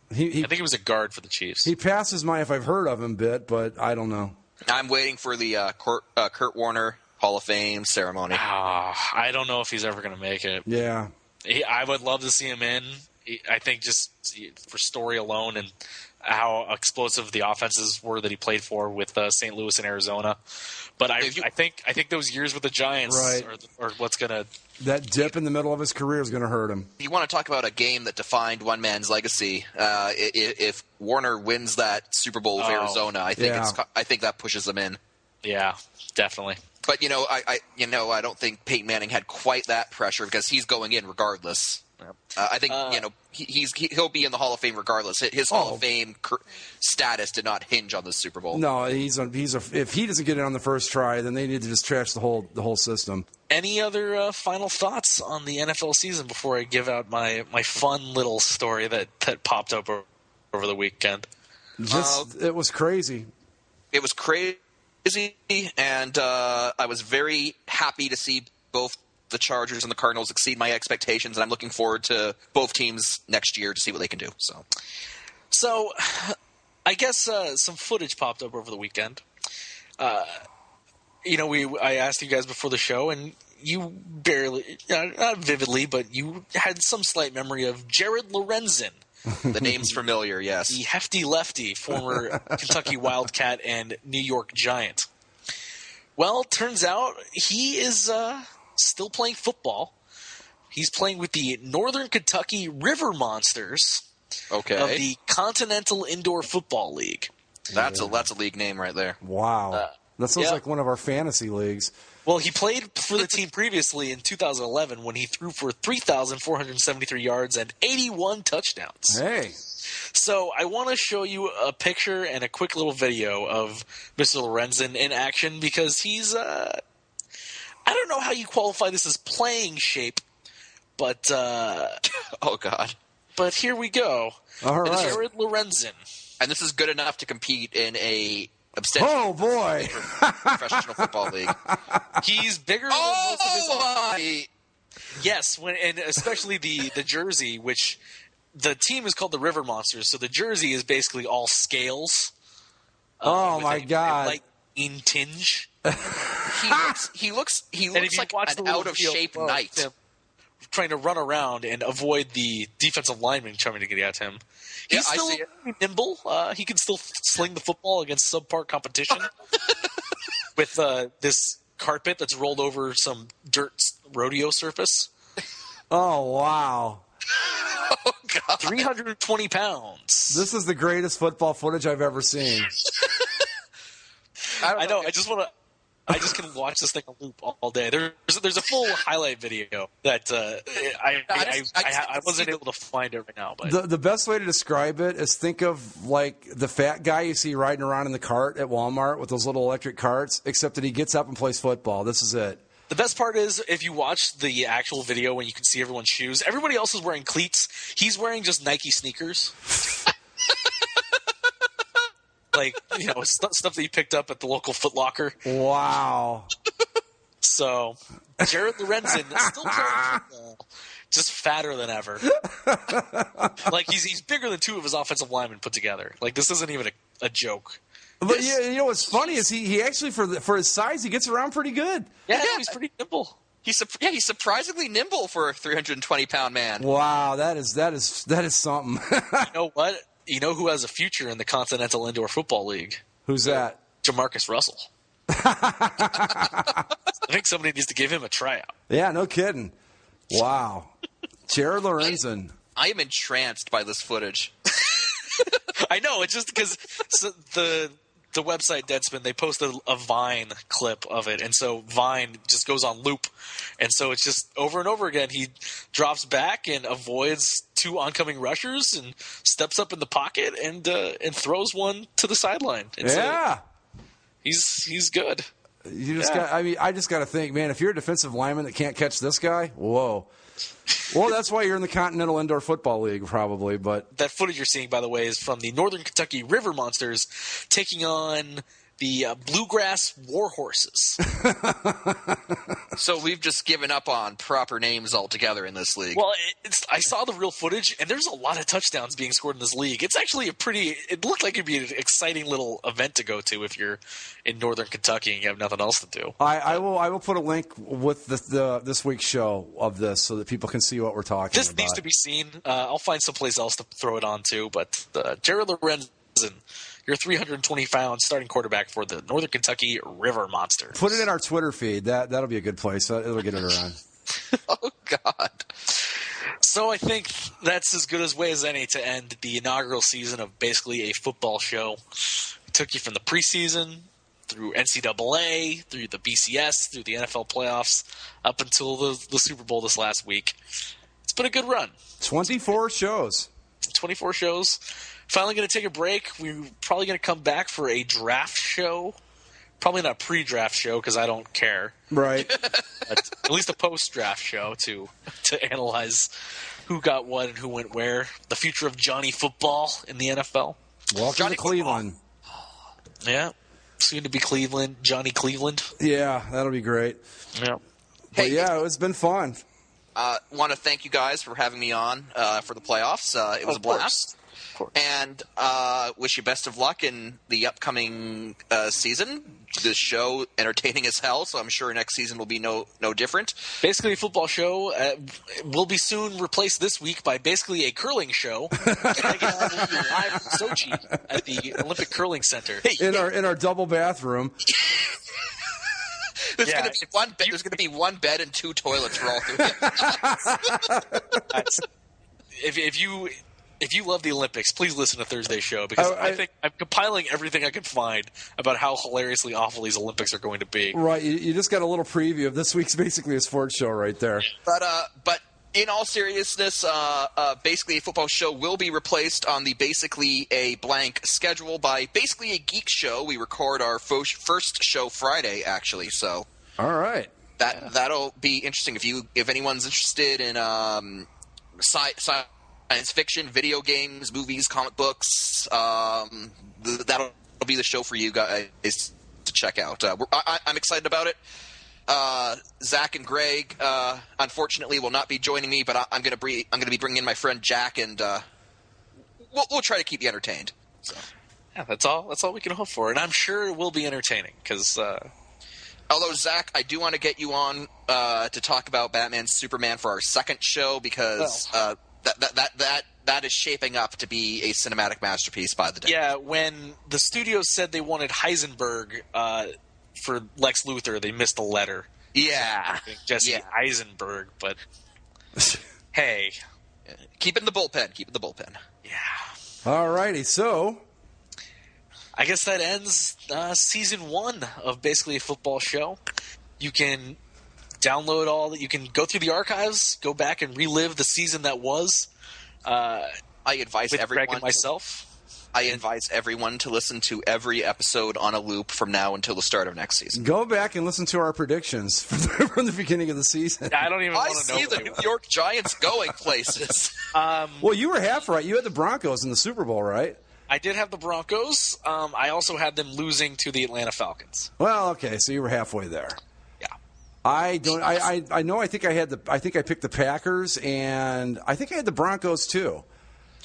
I think he was a guard for the Chiefs. He passes my if I've heard of him bit, but I don't know. I'm waiting for the Kurt Warner Hall of Fame ceremony. I don't know if he's ever going to make it. Yeah. I would love to see him in. I think just for story alone and how explosive the offenses were that he played for with St. Louis and Arizona. But I think those years with the Giants are what's going to... That dip in the middle of his career is going to hurt him. You want to talk about a game that defined one man's legacy. If Warner wins that Super Bowl with Arizona, I think that pushes him in. Yeah, definitely. But I don't think Peyton Manning had quite that pressure because he's going in regardless. I think he'll be in the Hall of Fame regardless. His Hall of Fame status did not hinge on the Super Bowl. No, if he doesn't get it on the first try, then they need to just trash the whole system. Any other final thoughts on the NFL season before I give out my fun little story that popped up over the weekend? It was crazy. It was crazy, and I was very happy to see both the Chargers and the Cardinals exceed my expectations, and I'm looking forward to both teams next year to see what they can do. So I guess some footage popped up over the weekend. I asked you guys before the show, and you barely, not vividly, but you had some slight memory of Jared Lorenzen. The name's familiar, yes. The hefty lefty, former Kentucky Wildcat and New York Giant. Well, turns out he is still playing football. He's playing with the Northern Kentucky River Monsters of the Continental Indoor Football League. That's a league name right there. Wow. That sounds like one of our fantasy leagues. Well, he played for the team previously in 2011 when he threw for 3,473 yards and 81 touchdowns. Hey. So I want to show you a picture and a quick little video of Mr. Lorenzen in action because he's I don't know how you qualify this as playing shape, but oh God. But here we go. All right. Jared Lorenzen. And this is good enough to compete in a Oh boy! Professional football league. He's bigger than most of his. Yes, and especially the jersey, which the team is called the River Monsters, so the jersey is basically all scales. Oh my God! Light green tinge. He looks like an out of shape knight. Trying to run around and avoid the defensive lineman trying to get at him. He's still nimble. He can still sling the football against subpar competition with this carpet that's rolled over some dirt rodeo surface. Oh, wow. Oh, God. 320 pounds. This is the greatest football footage I've ever seen. I know. I just can watch this thing on loop all day. There's a full highlight video that I wasn't able to find it right now. But the best way to describe it is think of like the fat guy you see riding around in the cart at Walmart with those little electric carts, except that he gets up and plays football. This is it. The best part is if you watch the actual video when you can see everyone's shoes, everybody else is wearing cleats. He's wearing just Nike sneakers. Like, stuff that you picked up at the local Foot Locker. Wow. So, Jared Lorenzen still playing football, just fatter than ever. Like, he's bigger than two of his offensive linemen put together. Like, this isn't even a joke. But what's funny is he actually, for his size, he gets around pretty good. Yeah, he's pretty nimble. He's surprisingly nimble for a 320-pound man. Wow, that is something. You know what? You know who has a future in the Continental Indoor Football League? Who's that? Jamarcus Russell. I think somebody needs to give him a tryout. Yeah, no kidding. Wow. Jared Lorenzen. I am entranced by this footage. I know. It's just because the website Deadspin, they posted a Vine clip of it, and so Vine just goes on loop. And so it's just over and over again. He drops back and avoids two oncoming rushers and steps up in the pocket and throws one to the sideline. And yeah. So he's good. You just I just got to think, man, if you're a defensive lineman that can't catch this guy, whoa. Well, that's why you're in the Continental Indoor Football League, probably. But that footage you're seeing, by the way, is from the Northern Kentucky River Monsters taking on the Bluegrass War Horses. So we've just given up on proper names altogether in this league. Well, I saw the real footage, and there's a lot of touchdowns being scored in this league. It's actually it looked like it'd be an exciting little event to go to if you're in Northern Kentucky and you have nothing else to do. I will put a link with this week's show of this so that people can see what we're talking about. This needs to be seen. I'll find someplace else to throw it on to, but Jared Lorenzen, your 320-pound starting quarterback for the Northern Kentucky River Monsters. Put it in our Twitter feed. That'll be a good place. It'll get it around. Oh, God. So I think that's as good a way as any to end the inaugural season of basically a football show. It took you from the preseason through NCAA, through the BCS, through the NFL playoffs, up until the Super Bowl this last week. It's been a good run. 24 shows. 24 shows. Finally going to take a break. We're probably going to come back for a draft show. Probably not a pre-draft show because I don't care. Right. But at least a post-draft show to analyze who got what and who went where. The future of Johnny Football in the NFL. Welcome Johnny to Cleveland. Yeah. Soon to be Cleveland. Johnny Cleveland. Yeah, that'll be great. Yeah. But yeah, it's been fun. Want to thank you guys for having me on for the playoffs. It was a blast. And wish you best of luck in the upcoming season. This show entertaining as hell, so I'm sure next season will be no different. Basically, a football show will be soon replaced this week by basically a curling show. We'll be live in Sochi at the Olympic Curling Center. In our double bathroom. There's going to be one bed and 2 toilets for all 3 of us. If you love the Olympics, please listen to Thursday's show because I think I'm compiling everything I can find about how hilariously awful these Olympics are going to be. Right, you just got a little preview of this week's basically a sports show right there. But in all seriousness, basically a football show will be replaced on the basically a blank schedule by basically a geek show. We record our first show Friday, actually. So all right, that'll be interesting if anyone's interested in science fiction, video games, movies, comic books. That'll be the show for you guys to check out. I'm excited about it. Zach and Greg, unfortunately, will not be joining me, but I'm going to be bringing in my friend Jack, and we'll try to keep you entertained. So. Yeah, that's all we can hope for, and I'm sure it will be entertaining because. Although, Zach, I do want to get you on to talk about Batman Superman for our second show because that is shaping up to be a cinematic masterpiece by the day. Yeah, when the studio said they wanted Heisenberg for Lex Luthor, they missed a letter. Yeah. Jesse Eisenberg, but hey. Keep it in the bullpen. Yeah. All righty, so I guess that ends season 1 of basically a football show. You can download all that. You can go through the archives, go back and relive the season that was. I advise with everyone. Greg and myself. I advise everyone to listen to every episode on a loop from now until the start of next season. Go back and listen to our predictions from the beginning of the season. I don't even want to know. I see the New York Giants going places. Well, you were half right. You had the Broncos in the Super Bowl, right? I did have the Broncos. I also had them losing to the Atlanta Falcons. Well, okay, so you were halfway there. Yeah. I don't. I know. I think I picked the Packers, and I think I had the Broncos too.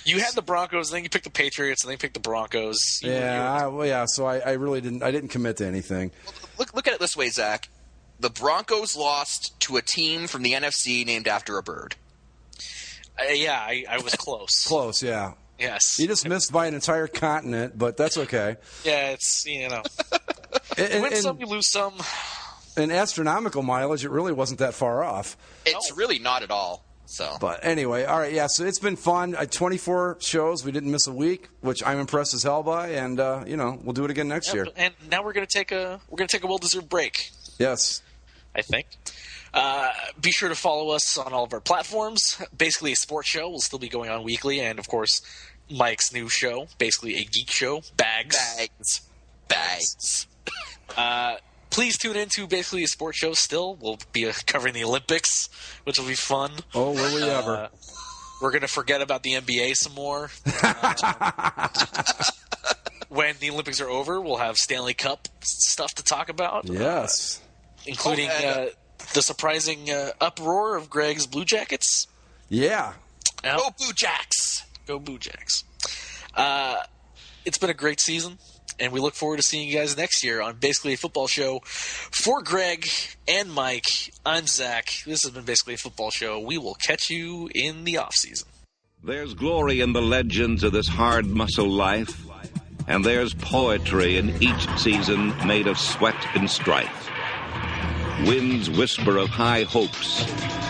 You had the Broncos, and then you picked the Patriots, and then you picked the Broncos. So I really didn't. I didn't commit to anything. Look at it this way, Zach. The Broncos lost to a team from the NFC named after a bird. I was close. Close, yeah. Yes. You just missed by an entire continent, but that's okay. Yeah, it's, you win some, you lose some. In astronomical mileage, it really wasn't that far off. It's really not at all. So, but anyway, all right, yeah. So it's been fun. 24 shows. We didn't miss a week, which I'm impressed as hell by. And we'll do it again next year. And now we're gonna take a well-deserved break. Yes, I think. Be sure to follow us on all of our platforms. Basically, a sports show will still be going on weekly, and of course, Mike's new show, basically a geek show, Bags. Please tune into basically a sports show still. We'll be covering the Olympics, which will be fun. Oh, will we ever? We're going to forget about the NBA some more. when the Olympics are over, we'll have Stanley Cup stuff to talk about. Yes. Including the surprising uproar of Greg's Blue Jackets. Yeah. Go Blue Jacks! Go Blue Jacks. It's been a great season, and we look forward to seeing you guys next year on Basically a Football Show. For Greg and Mike, I'm Zach. This has been Basically a Football Show. We will catch you in the off-season. There's glory in the legends of this hard muscle life, and there's poetry in each season made of sweat and strife. Winds whisper of high hopes.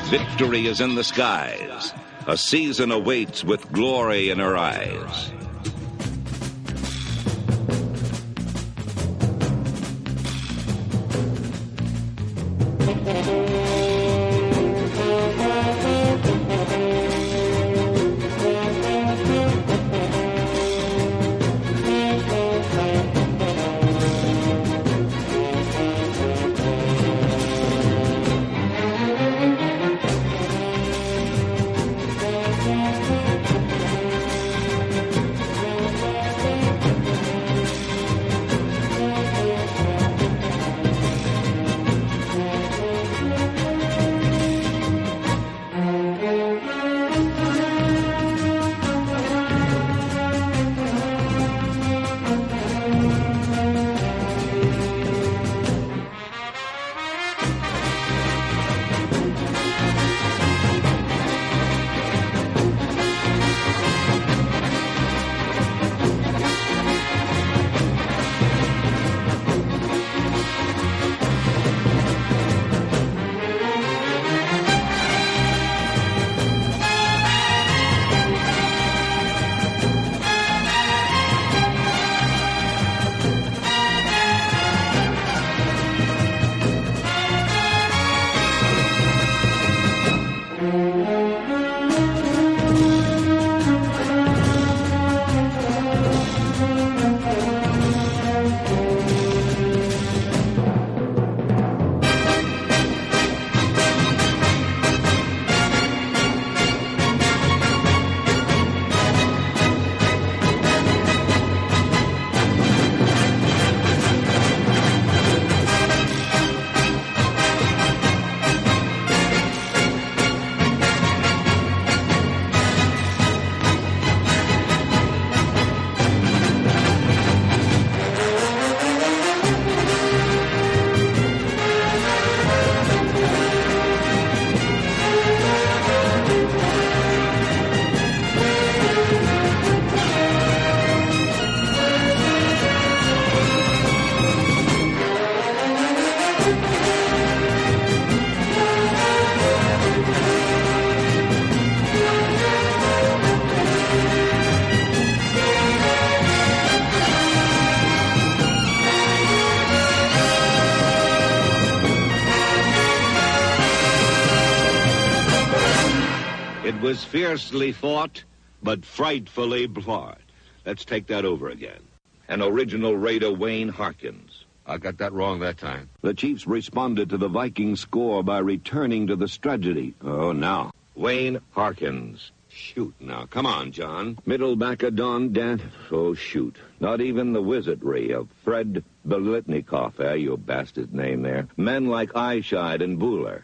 Victory is in the skies. A season awaits with glory in her eyes. It was fiercely fought, but frightfully flawed. Let's take that over again. An original Raider, Wayne Harkins. I got that wrong that time. The Chiefs responded to the Vikings' score by returning to the strategy. Oh, now. Wayne Harkins. Shoot now. Come on, John. Middle back of Don Dant. Oh, shoot. Not even the wizardry of Fred Belitnikoff, you bastard name there. Men like Eyeshide and Bueller.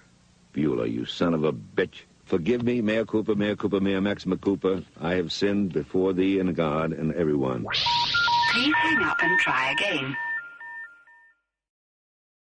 Bueller, you son of a bitch. Forgive me, Mayor Cooper, Mayor Maxima Cooper. I have sinned before thee and God and everyone. Please hang up and try again.